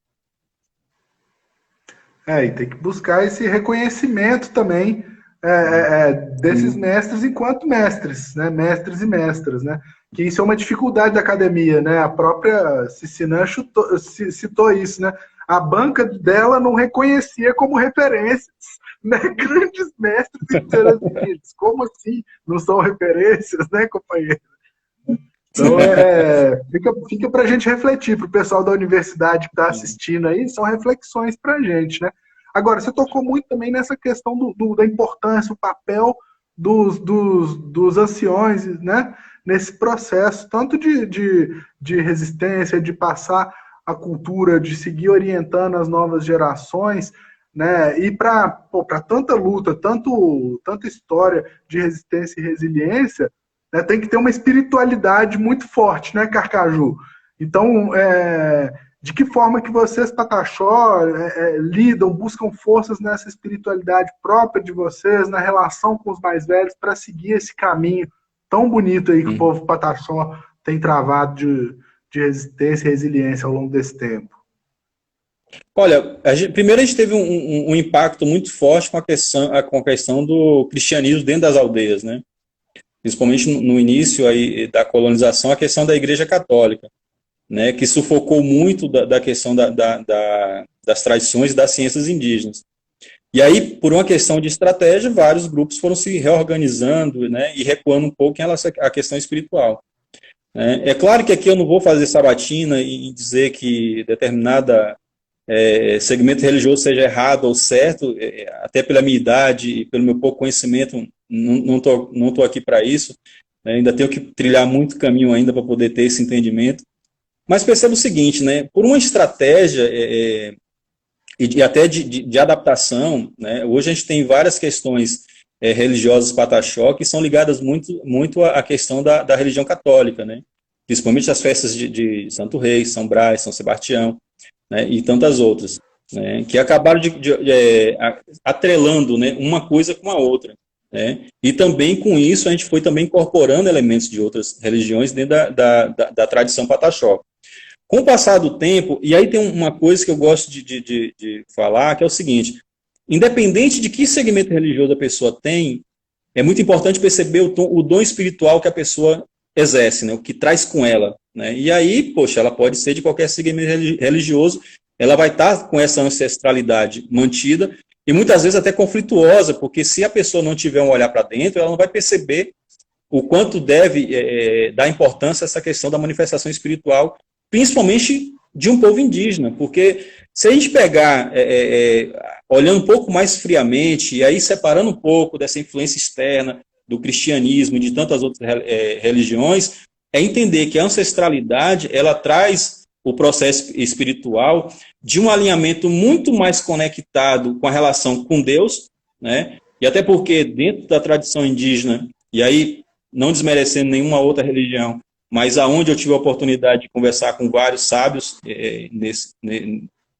E tem que buscar esse reconhecimento também desses mestres enquanto mestres, né? Mestres e mestras, né? Que isso é uma dificuldade da academia, né? A própria Cicinã citou isso, né? A banca dela não reconhecia como referências, né? Grandes mestres e indígenas. Como assim não são referências, né, companheiro? Então, fica para a gente refletir, para o pessoal da universidade que está assistindo aí, são reflexões para a gente, né? Agora, você tocou muito também nessa questão da importância, o papel dos anciões, né? Nesse processo, tanto de resistência, de passar a cultura, de seguir orientando as novas gerações, né? E para tanta luta, tanta história de resistência e resiliência, né, tem que ter uma espiritualidade muito forte, né, Carcaju? Então, de que forma que vocês, Pataxó, lidam, buscam forças nessa espiritualidade própria de vocês, na relação com os mais velhos, para seguir esse caminho tão bonito aí que o povo Pataxó tem travado de resistência e resiliência ao longo desse tempo? Olha, primeiro a gente teve um impacto muito forte com a questão do cristianismo dentro das aldeias, né? Principalmente no início aí da colonização, a questão da Igreja Católica, né, que sufocou muito da questão das tradições e das ciências indígenas. E aí, por uma questão de estratégia, vários grupos foram se reorganizando, né, e recuando um pouco em relação à questão espiritual. É claro que aqui eu não vou fazer sabatina e dizer que determinada segmento religioso seja errado ou certo, até pela minha idade e pelo meu pouco conhecimento, não tô aqui para isso, né, ainda tenho que trilhar muito caminho ainda para poder ter esse entendimento. Mas perceba o seguinte, né, por uma estratégia e até de adaptação, né, hoje a gente tem várias questões religiosas Pataxó que são ligadas muito à questão da religião católica, né, principalmente as festas de Santo Rei, São Brás, São Sebastião, né, e tantas outras, né, que acabaram atrelando, né, uma coisa com a outra. Né, e também com isso a gente foi também incorporando elementos de outras religiões dentro da tradição Pataxó. Com o passar do tempo, e aí tem uma coisa que eu gosto de falar, que é o seguinte, independente de que segmento religioso a pessoa tem, é muito importante perceber o dom espiritual que a pessoa exerce, né, o que traz com ela. Né, e aí, poxa, ela pode ser de qualquer segmento religioso, ela vai estar com essa ancestralidade mantida, e muitas vezes até conflituosa, porque se a pessoa não tiver um olhar para dentro, ela não vai perceber o quanto deve dar importância a essa questão da manifestação espiritual, principalmente de um povo indígena, porque se a gente pegar, olhando um pouco mais friamente, e aí separando um pouco dessa influência externa do cristianismo e de tantas outras religiões, é entender que a ancestralidade, ela traz o processo espiritual de um alinhamento muito mais conectado com a relação com Deus, né? E até porque dentro da tradição indígena, e aí não desmerecendo nenhuma outra religião, mas aonde eu tive a oportunidade de conversar com vários sábios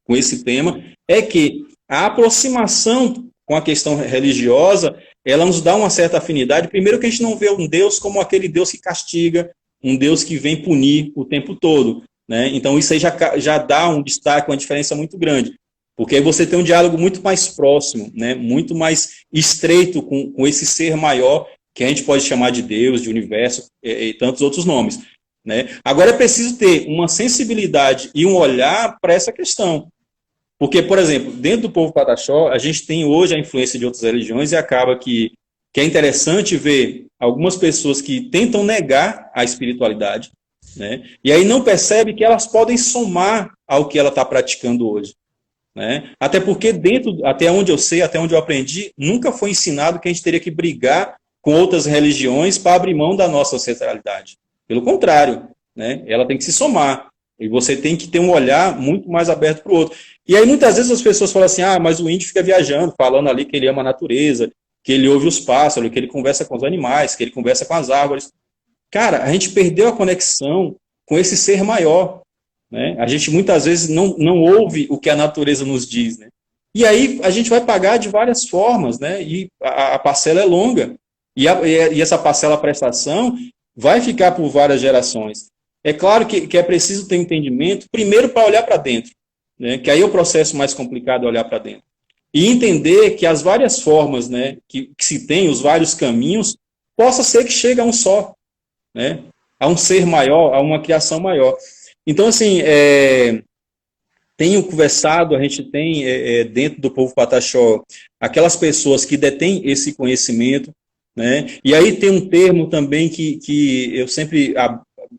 com esse tema, é que a aproximação com a questão religiosa, ela nos dá uma certa afinidade. Primeiro que a gente não vê um Deus como aquele Deus que castiga, um Deus que vem punir o tempo todo. Né? Então isso aí já dá um destaque, uma diferença muito grande, porque aí você tem um diálogo muito mais próximo, né? Muito mais estreito com esse ser maior, que a gente pode chamar de Deus, de universo e tantos outros nomes. Né? Agora é preciso ter uma sensibilidade e um olhar para essa questão. Porque, por exemplo, dentro do povo Pataxó, a gente tem hoje a influência de outras religiões e acaba que é interessante ver algumas pessoas que tentam negar a espiritualidade, né? E aí não percebe que elas podem somar ao que ela está praticando hoje. Né? Até porque até onde eu sei, até onde eu aprendi, nunca foi ensinado que a gente teria que brigar com outras religiões para abrir mão da nossa ancestralidade. Pelo contrário, né? Ela tem que se somar. E você tem que ter um olhar muito mais aberto para o outro. E aí muitas vezes as pessoas falam assim, mas o índio fica viajando, falando ali que ele ama a natureza, que ele ouve os pássaros, que ele conversa com os animais, que ele conversa com as árvores. Cara, a gente perdeu a conexão com esse ser maior, né? A gente muitas vezes não ouve o que a natureza nos diz, né? E aí a gente vai pagar de várias formas, né? E a parcela é longa. E essa parcela prestação vai ficar por várias gerações. É claro que é preciso ter entendimento, primeiro para olhar para dentro, né? Que aí é o processo mais complicado, olhar para dentro. E entender que as várias formas, né, que se tem, os vários caminhos, possa ser que chegue a um só, né? A um ser maior, a uma criação maior. Então, assim, tenho conversado, a gente tem dentro do povo Pataxó aquelas pessoas que detêm esse conhecimento, né? E aí tem um termo também que eu sempre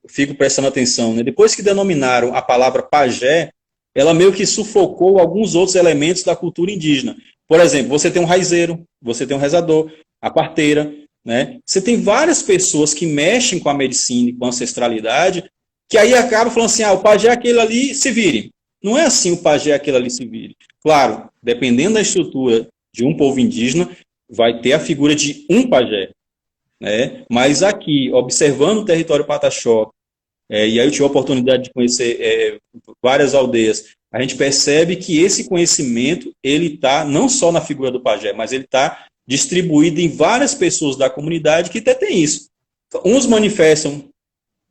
fico prestando atenção, né? Depois que denominaram a palavra pajé, ela meio que sufocou alguns outros elementos da cultura indígena. Por exemplo, você tem um raizeiro, você tem um rezador, a parteira, né? Você tem várias pessoas que mexem com a medicina e com a ancestralidade, que aí acabam falando assim, o pajé é aquele ali, se vire. Não é assim, o pajé é aquele ali, se vire. Claro, dependendo da estrutura de um povo indígena, vai ter a figura de um pajé, né? Mas aqui, observando o território Pataxó, e aí eu tive a oportunidade de conhecer várias aldeias, a gente percebe que esse conhecimento, ele está não só na figura do pajé, mas ele está distribuído em várias pessoas da comunidade que têm isso. Uns manifestam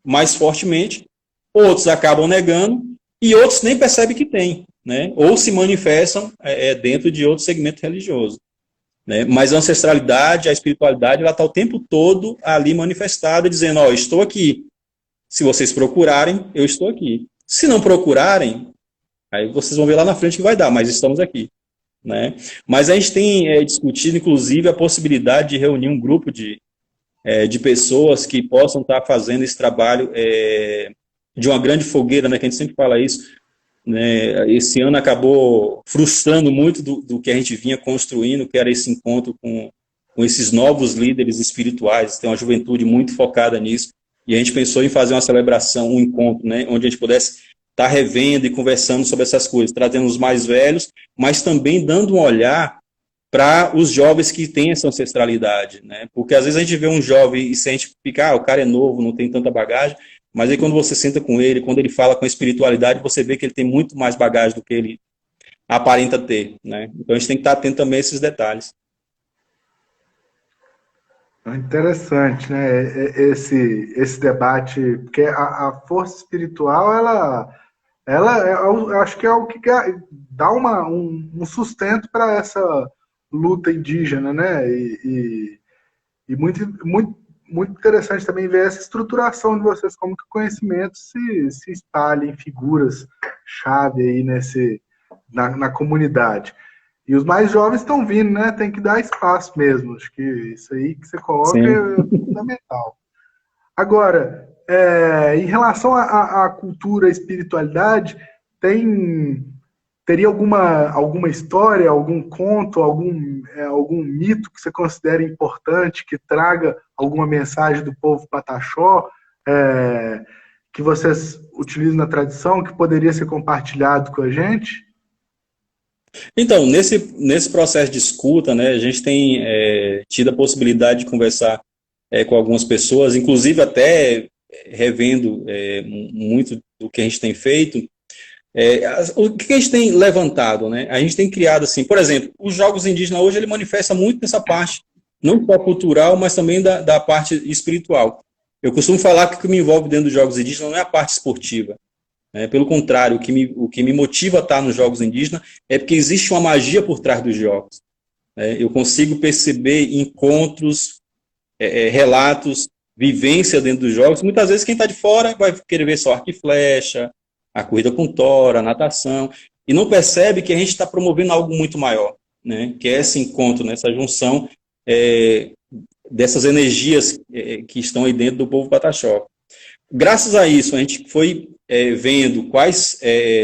mais fortemente, outros acabam negando, e outros nem percebem que tem, né? Ou se manifestam dentro de outro segmento religioso. Né? Mas a ancestralidade, a espiritualidade, ela está o tempo todo ali manifestada, dizendo, estou aqui. Se vocês procurarem, eu estou aqui. Se não procurarem, aí vocês vão ver lá na frente que vai dar, mas estamos aqui. Né? Mas a gente tem discutido, inclusive, a possibilidade de reunir um grupo de pessoas que possam estar fazendo esse trabalho de uma grande fogueira, né? Que a gente sempre fala isso. Né? Esse ano acabou frustrando muito do que a gente vinha construindo, que era esse encontro com esses novos líderes espirituais. Tem uma juventude muito focada nisso. E a gente pensou em fazer uma celebração, um encontro, né, onde a gente pudesse estar revendo e conversando sobre essas coisas, trazendo os mais velhos, mas também dando um olhar para os jovens que têm essa ancestralidade. Né? Porque às vezes a gente vê um jovem e sente que o cara é novo, não tem tanta bagagem, mas aí quando você senta com ele, quando ele fala com a espiritualidade, você vê que ele tem muito mais bagagem do que ele aparenta ter. Né? Então a gente tem que estar atento também a esses detalhes. Interessante, né? Esse debate, porque a força espiritual, eu acho que é o que dá um sustento para essa luta indígena, né? E muito interessante também ver essa estruturação de vocês, como que o conhecimento se espalha em figuras-chave aí na comunidade. E os mais jovens estão vindo, né? Tem que dar espaço mesmo. Acho que isso aí que você coloca Sim. é fundamental. Agora, em relação à cultura, à espiritualidade, teria alguma história, algum conto, algum mito que você considere importante, que traga alguma mensagem do povo Pataxó, que vocês utilizam na tradição, que poderia ser compartilhado com a gente? Então, nesse processo de escuta, né, a gente tem tido a possibilidade de conversar com algumas pessoas, inclusive até revendo muito do que a gente tem feito. O que a gente tem levantado, né? A gente tem criado assim, por exemplo, os jogos indígenas hoje ele manifesta muito nessa parte, não só cultural, mas também da parte espiritual. Eu costumo falar que o que me envolve dentro dos jogos indígenas não é a parte esportiva. Pelo contrário, o que me motiva a estar nos jogos indígenas é porque existe uma magia por trás dos jogos. Eu consigo perceber encontros, relatos, vivência dentro dos jogos. Muitas vezes quem está de fora vai querer ver só arco e flecha, a corrida com tora, a natação, e não percebe que a gente está promovendo algo muito maior, né? Que é esse encontro, né? Essa junção dessas energias que estão aí dentro do povo Pataxó. Graças a isso, a gente foi vendo quais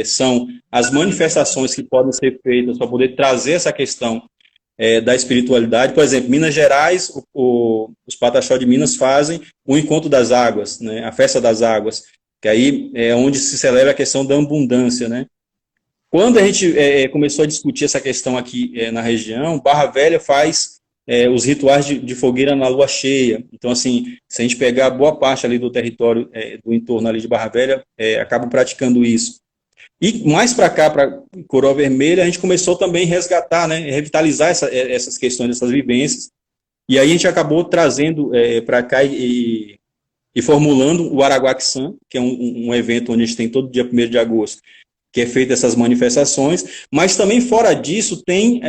são as manifestações que podem ser feitas para poder trazer essa questão da espiritualidade. Por exemplo, Minas Gerais, os Pataxó de Minas fazem o Encontro das Águas, né? A Festa das Águas, que aí é onde se celebra a questão da abundância. Né? Quando a gente começou a discutir essa questão aqui na região, Barra Velha faz os rituais de fogueira na lua cheia. Então, assim, se a gente pegar boa parte ali do território do entorno ali de Barra Velha, acabam praticando isso. E mais para cá, para Coroa Vermelha, a gente começou também a resgatar, né, revitalizar essas questões, essas vivências. E aí a gente acabou trazendo para cá e formulando o Araguaxan, que é um evento onde a gente tem todo dia 1º de agosto, que é feito essas manifestações, mas também fora disso tem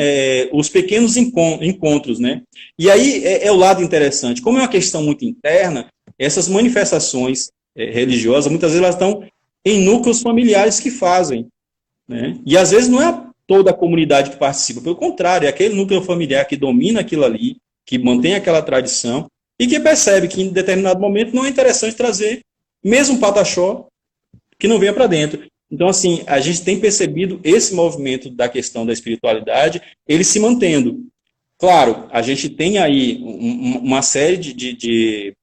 os pequenos encontros, né? E aí é o lado interessante. Como é uma questão muito interna, essas manifestações religiosas, muitas vezes elas estão em núcleos familiares que fazem, né? E às vezes não é toda a comunidade que participa, pelo contrário, é aquele núcleo familiar que domina aquilo ali, que mantém aquela tradição e que percebe que em determinado momento não é interessante trazer mesmo pataxó que não venha para dentro. Então, assim, a gente tem percebido esse movimento da questão da espiritualidade, ele se mantendo. Claro, a gente tem aí uma série de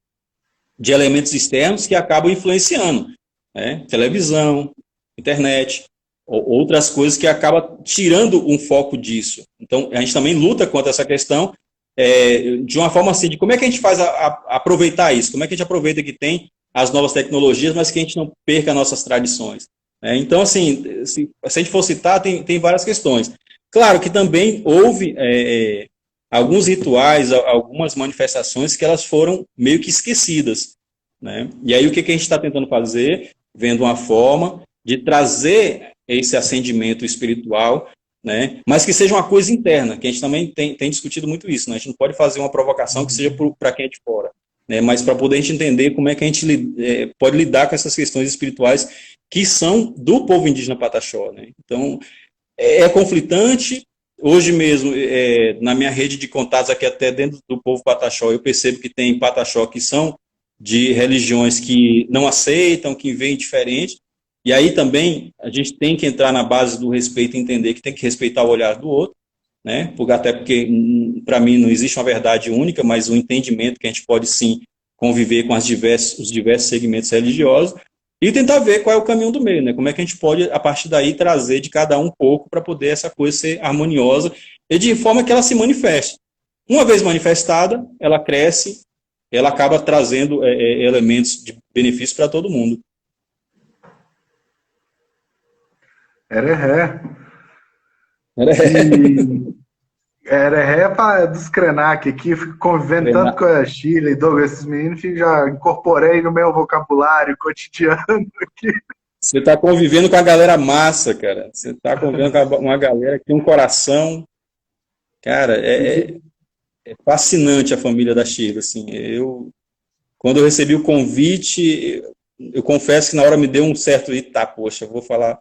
elementos externos que acabam influenciando, né? Televisão, internet, outras coisas que acabam tirando um foco disso. Então, a gente também luta contra essa questão de uma forma assim, de como é que a gente faz aproveitar isso, como é que a gente aproveita que tem as novas tecnologias, mas que a gente não perca nossas tradições. Então, assim, se a gente for citar, tem várias questões. Claro que também houve alguns rituais, algumas manifestações que elas foram meio que esquecidas, né? E aí o que a gente está tentando fazer? Vendo uma forma de trazer esse acendimento espiritual, né? Mas que seja uma coisa interna, que a gente também tem discutido muito isso, né? A gente não pode fazer uma provocação que seja para quem é de fora, né? Mas para poder a gente entender como é que a gente pode lidar com essas questões espirituais que são do povo indígena Pataxó, né? Então, é conflitante. Hoje mesmo, na minha rede de contatos aqui, até dentro do povo Pataxó, eu percebo que tem Pataxó que são de religiões que não aceitam, que veem diferente. E aí também a gente tem que entrar na base do respeito e entender que tem que respeitar o olhar do outro, né? Até porque, para mim, não existe uma verdade única, mas o entendimento que a gente pode sim conviver com os diversos segmentos religiosos e tentar ver qual é o caminho do meio, né? Como é que a gente pode, a partir daí, trazer de cada um pouco para poder essa coisa ser harmoniosa e de forma que ela se manifeste. Uma vez manifestada, ela cresce, ela acaba trazendo elementos de benefício para todo mundo. Ereré. E Ereré dos Krenak aqui, fico convivendo tanto com a Sheila e Douglas, esses meninos, que já incorporei no meu vocabulário cotidiano aqui. Você está convivendo com a galera massa, cara. Você está convivendo com uma galera que tem um coração. Cara, é fascinante a família da Sheila. Assim, quando eu recebi o convite, eu confesso que na hora me deu um certo, eita, poxa, vou falar,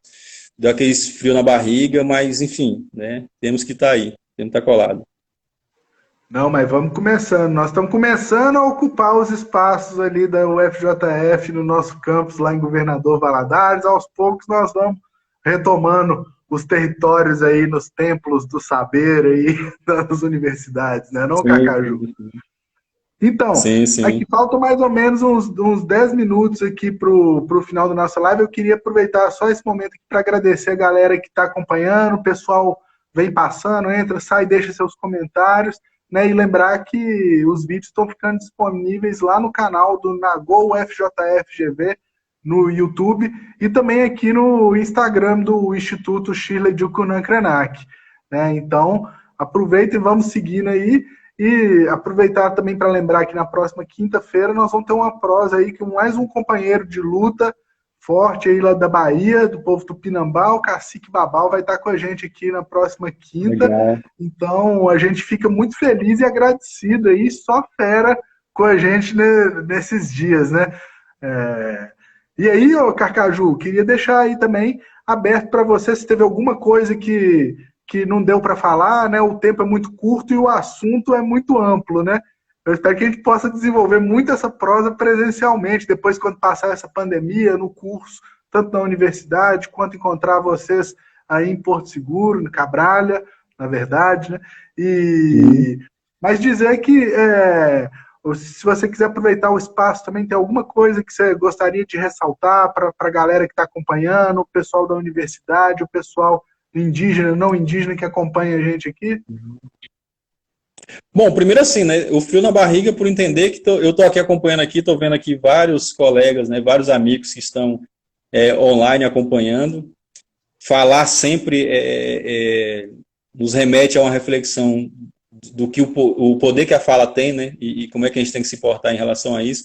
deu aquele frio na barriga, mas enfim, né? Temos que estar aí, temos que estar colado. Não, mas vamos começando. Nós estamos começando a ocupar os espaços ali da UFJF no nosso campus lá em Governador Valadares. Aos poucos nós vamos retomando os territórios aí nos templos do saber aí das universidades, né? Não, Cacaju? Então, sim, sim. Aqui faltam mais ou menos uns 10 minutos aqui para o final da nossa live. Eu queria aproveitar só esse momento aqui para agradecer a galera que está acompanhando. O pessoal vem passando, entra, sai, deixa seus comentários. Né, e lembrar que os vídeos estão ficando disponíveis lá no canal do Nagô UFJF-GV, no YouTube, e também aqui no Instagram do Instituto Shirley Jukunan Krenak. Né? Então, aproveita e vamos seguindo aí. E aproveitar também para lembrar que na próxima quinta-feira nós vamos ter uma prosa aí com mais um companheiro de luta forte aí lá da Bahia, do povo Tupinambá, o Cacique Babal vai estar com a gente aqui na próxima quinta. Legal. Então a gente fica muito feliz e agradecido aí, só fera com a gente nesses dias, né? E aí, ô Carcaju, queria deixar aí também aberto para você se teve alguma coisa que não deu para falar, né? O tempo é muito curto e o assunto é muito amplo, né? Eu espero que a gente possa desenvolver muito essa prosa presencialmente, depois quando passar essa pandemia, no curso, tanto na universidade, quanto encontrar vocês aí em Porto Seguro, no Cabralha, na verdade, né? Mas dizer que se você quiser aproveitar o espaço também, tem alguma coisa que você gostaria de ressaltar para a galera que está acompanhando, o pessoal da universidade, o pessoal indígena, não indígena que acompanha a gente aqui? Bom, primeiro assim, né, o frio na barriga por entender que eu estou aqui acompanhando aqui, estou vendo aqui vários colegas, né, vários amigos que estão online acompanhando. Falar sempre nos remete a uma reflexão do que o poder que a fala tem, né, e como é que a gente tem que se portar em relação a isso.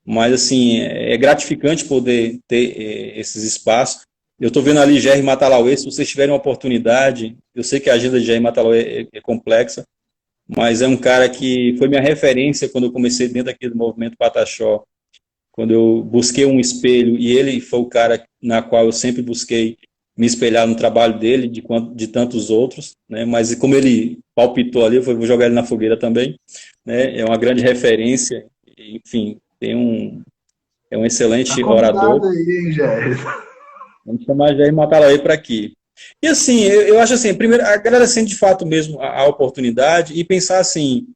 Mas, assim, é gratificante poder ter esses espaços. Eu estou vendo ali Jair Matalauê, se vocês tiverem uma oportunidade, eu sei que a agenda de Jair Matalauê é complexa, mas é um cara que foi minha referência quando eu comecei dentro aqui do movimento Pataxó, quando eu busquei um espelho, e ele foi o cara na qual eu sempre busquei me espelhar no trabalho dele, de tantos outros, né? Mas como ele palpitou ali, eu vou jogar ele na fogueira também, né? É uma grande referência, enfim, é um Tá excelente orador. convidado aí, hein, Jair? Vamos chamar Jair Matalaí para aqui. E assim, eu acho assim, primeiro, agradecendo de fato mesmo a oportunidade e pensar assim,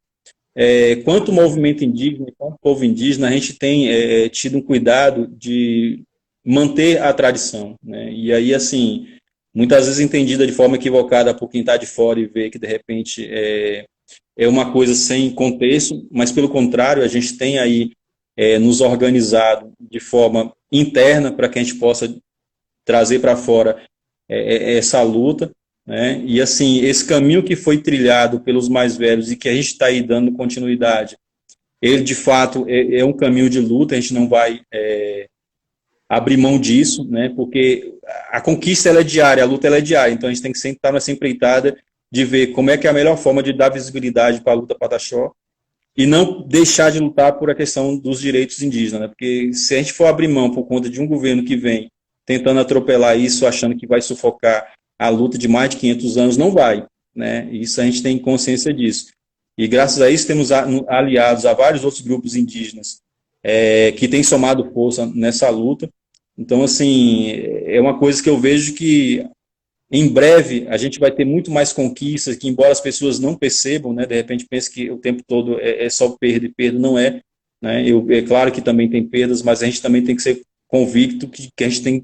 quanto movimento indígena, quanto povo indígena, a gente tem tido um cuidado de manter a tradição, né? E aí, assim, muitas vezes entendida de forma equivocada por quem está de fora e vê que, de repente, é uma coisa sem contexto, mas, pelo contrário, a gente tem aí nos organizado de forma interna para que a gente possa trazer para fora essa luta, né? E assim, esse caminho que foi trilhado pelos mais velhos e que a gente está aí dando continuidade, ele de fato é um caminho de luta, a gente não vai abrir mão disso, né? Porque a conquista ela é diária, a luta ela é diária, então a gente tem que sempre estar nessa empreitada de ver como é que é a melhor forma de dar visibilidade para a luta Pataxó e não deixar de lutar por a questão dos direitos indígenas, né? Porque se a gente for abrir mão por conta de um governo que vem tentando atropelar isso, achando que vai sufocar a luta de mais de 500 anos, não vai, né? Isso a gente tem consciência disso. E graças a isso temos aliados a vários outros grupos indígenas que têm somado força nessa luta. Então, assim, é uma coisa que eu vejo que em breve a gente vai ter muito mais conquistas, que embora as pessoas não percebam, né, de repente pensem que o tempo todo é só perda e perda, não é. Né? É claro que também tem perdas, mas a gente também tem que ser convicto que a gente tem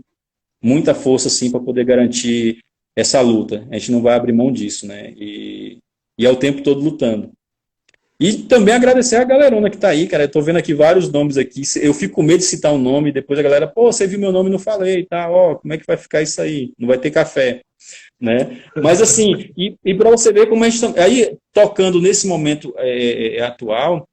muita força sim para poder garantir essa luta. A gente não vai abrir mão disso, né? E é o tempo todo lutando. E também agradecer a galerona que está aí, cara. Eu tô vendo aqui vários nomes aqui. Eu fico com medo de citar um nome, depois a galera, pô, você viu meu nome e não falei, tá? Ó, como é que vai ficar isso aí? Não vai ter café, né? Mas assim, e para você ver como a gente tá, aí tocando nesse momento atual,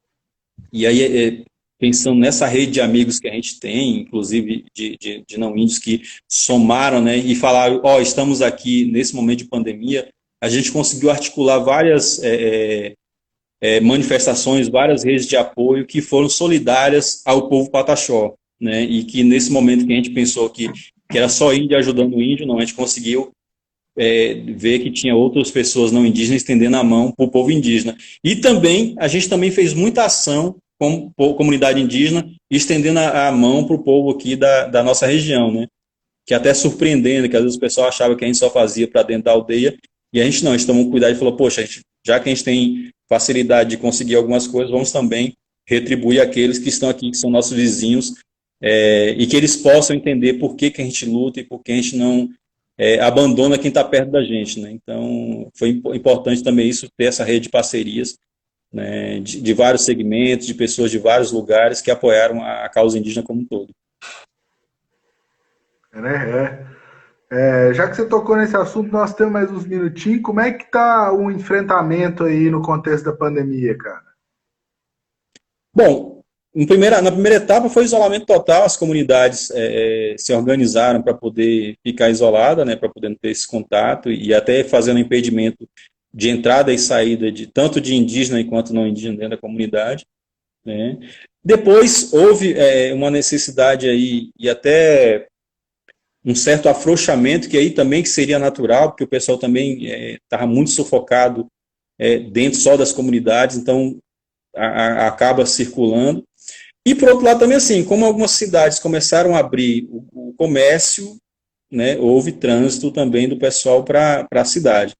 e aí pensando nessa rede de amigos que a gente tem, inclusive de não índios que somaram, né, e falaram, ó, estamos aqui nesse momento de pandemia, a gente conseguiu articular várias manifestações, várias redes de apoio que foram solidárias ao povo Pataxó, né, e que nesse momento que a gente pensou que era só índio ajudando o índio, não, a gente conseguiu ver que tinha outras pessoas não indígenas estendendo a mão para o povo indígena. E também, a gente também fez muita ação como comunidade indígena, estendendo a mão para o povo aqui da nossa região, né? Que até surpreendendo, que às vezes o pessoal achava que a gente só fazia para dentro da aldeia, e a gente não, a gente tomou cuidado e falou, poxa, já que a gente tem facilidade de conseguir algumas coisas, vamos também retribuir aqueles que estão aqui, que são nossos vizinhos, e que eles possam entender por que a gente luta e por que a gente não abandona quem está perto da gente, né? Então, foi importante também isso, ter essa rede de parcerias, né, de vários segmentos, de pessoas de vários lugares que apoiaram a causa indígena como um todo. Né? Já que você tocou nesse assunto, nós temos mais uns minutinhos. Como é que tá o enfrentamento aí no contexto da pandemia, cara? Bom, na primeira etapa foi isolamento total, as comunidades se organizaram para poder ficar isolada, né, para poder não ter esse contato e até fazendo impedimento de entrada e saída de tanto de indígena quanto não indígena dentro da comunidade, né. Depois houve uma necessidade aí e até um certo afrouxamento, que aí também que seria natural, porque o pessoal também estava muito sufocado dentro só das comunidades, então acaba circulando. E, por outro lado, também assim, como algumas cidades começaram a abrir o comércio, né, houve trânsito também do pessoal para a cidade.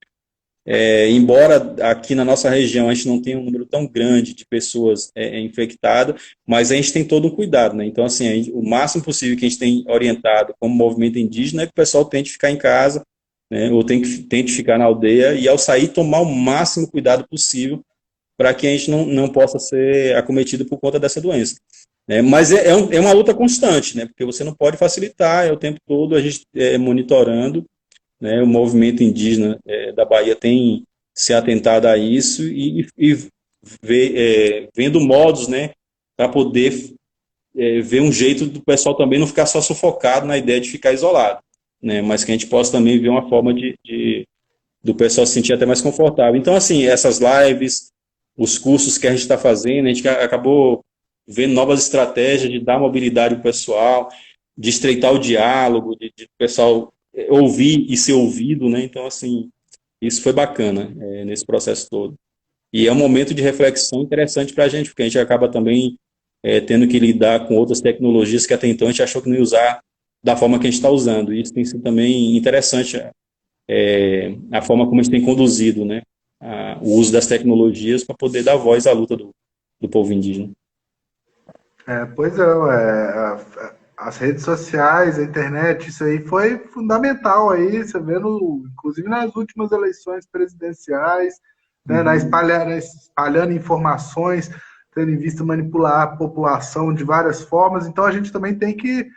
Embora aqui na nossa região a gente não tenha um número tão grande de pessoas infectadas, mas a gente tem todo um cuidado, né? Então, assim, o máximo possível que a gente tem orientado como movimento indígena é que o pessoal tente ficar em casa, né, ou tente ficar na aldeia e, ao sair, tomar o máximo cuidado possível para que a gente não possa ser acometido por conta dessa doença. Mas é uma luta constante, né? Porque você não pode facilitar, é o tempo todo a gente monitorando, né? O movimento indígena da Bahia tem se atentado a isso e vendo modos, né, para poder ver um jeito do pessoal também não ficar só sufocado na ideia de ficar isolado, né? Mas que a gente possa também ver uma forma do pessoal se sentir até mais confortável. Então, assim, essas lives, os cursos que a gente está fazendo, a gente acabou vendo novas estratégias de dar mobilidade ao pessoal, de estreitar o diálogo, de o pessoal ouvir e ser ouvido, né? Então, assim, isso foi bacana nesse processo todo. E é um momento de reflexão interessante para a gente, porque a gente acaba também tendo que lidar com outras tecnologias que até então a gente achou que não ia usar da forma que a gente está usando. E isso tem sido também interessante, a forma como a gente tem conduzido, né, o uso das tecnologias para poder dar voz à luta do povo indígena. Pois é, as redes sociais, a internet, isso aí foi fundamental aí, você vê, inclusive nas últimas eleições presidenciais, né, espalhando informações, tendo em vista manipular a população de várias formas, então a gente também tem que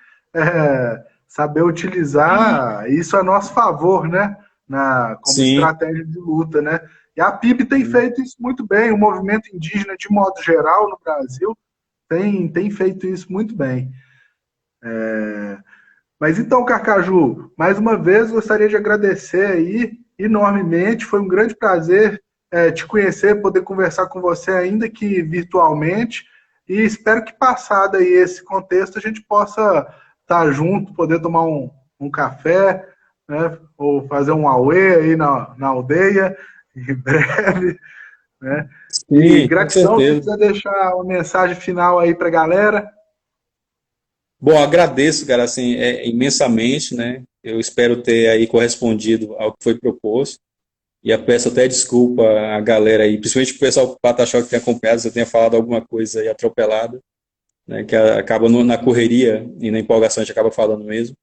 saber utilizar isso a nosso favor, né, como Sim. estratégia de luta, né? E a PIB tem feito isso muito bem, o movimento indígena de modo geral no Brasil tem feito isso muito bem. Mas então, Carcaju, mais uma vez gostaria de agradecer aí enormemente. Foi um grande prazer te conhecer, poder conversar com você, ainda que virtualmente. E espero que, passado aí esse contexto, a gente possa estar junto, poder tomar um café, né, ou fazer um auê aí na aldeia, em breve. Né? E Sim, com gratidão, se certeza. quiser deixar uma mensagem final aí para a galera. Bom, agradeço, cara, assim, imensamente, né? Eu espero ter aí correspondido ao que foi proposto. E eu peço até desculpa à galera aí, principalmente o pessoal do Pataxó que tem acompanhado, se eu tenha falado alguma coisa aí atropelada, né? Que acaba na correria e na empolgação a gente acaba falando mesmo.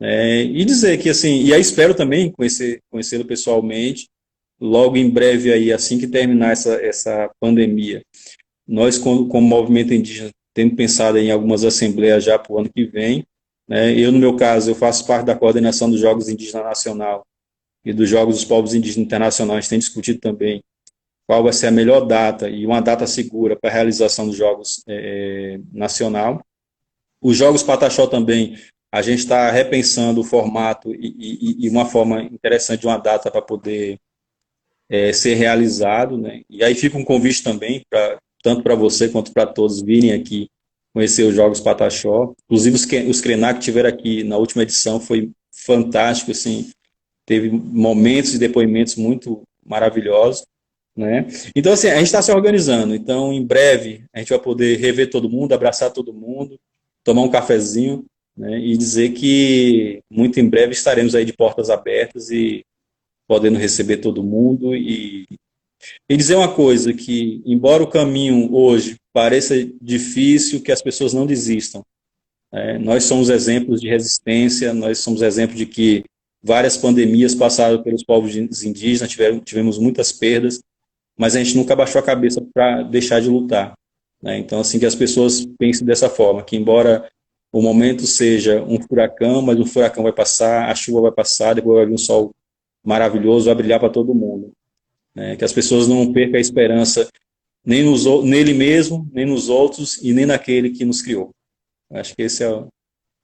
E dizer que, assim, e aí espero também conhecê-lo pessoalmente, logo em breve aí, assim que terminar essa pandemia. Nós, como movimento indígena, temos pensado em algumas assembleias já para o ano que vem. Né? Eu, no meu caso, eu faço parte da coordenação dos Jogos Indígenas Nacional e dos Jogos dos Povos Indígenas Internacional. A gente tem discutido também qual vai ser a melhor data e uma data segura para a realização dos Jogos Nacional. Os Jogos Pataxó também, a gente está repensando o formato e uma forma interessante de uma data para poder ser realizado, né? E aí fica um convite também, tanto para você quanto para todos virem aqui conhecer os Jogos Pataxó. Inclusive os Krenak que tiveram aqui na última edição foi fantástico, assim, teve momentos e depoimentos muito maravilhosos, né? Então, assim, a gente está se organizando. Então, em breve, a gente vai poder rever todo mundo, abraçar todo mundo, tomar um cafezinho, né? E dizer que muito em breve estaremos aí de portas abertas e podendo receber todo mundo e dizer uma coisa, que embora o caminho hoje pareça difícil, que as pessoas não desistam. Nós somos exemplos de resistência, nós somos exemplos de que várias pandemias passaram pelos povos indígenas, tivemos muitas perdas, mas a gente nunca abaixou a cabeça para deixar de lutar. Então, assim, que as pessoas pensem dessa forma, que embora o momento seja um furacão, mas o furacão vai passar, a chuva vai passar, depois vai vir um sol maravilhoso, vai brilhar para todo mundo. Que as pessoas não percam a esperança nem nele mesmo, nem nos outros e nem naquele que nos criou. Acho que esse é o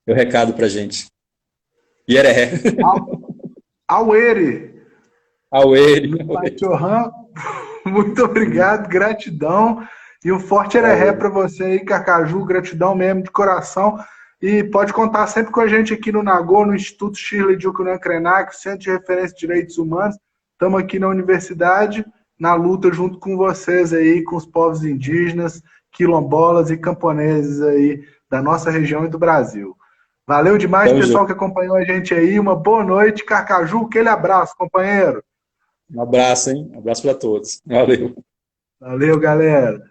recado para a gente. Ieré. Auere. Auere. Muito obrigado, gratidão. E um forte ereré para você aí, Carcaju. Gratidão mesmo, de coração. E pode contar sempre com a gente aqui no Nagô, no Instituto Shirley Jucunan Krenak, Centro de Referência de Direitos Humanos. Estamos aqui na universidade, na luta junto com vocês aí, com os povos indígenas, quilombolas e camponeses aí da nossa região e do Brasil. Valeu demais, pessoal que acompanhou a gente aí. Uma boa noite, Carcaju. Aquele abraço, companheiro. Um abraço, hein? Um abraço para todos. Valeu. Valeu, galera.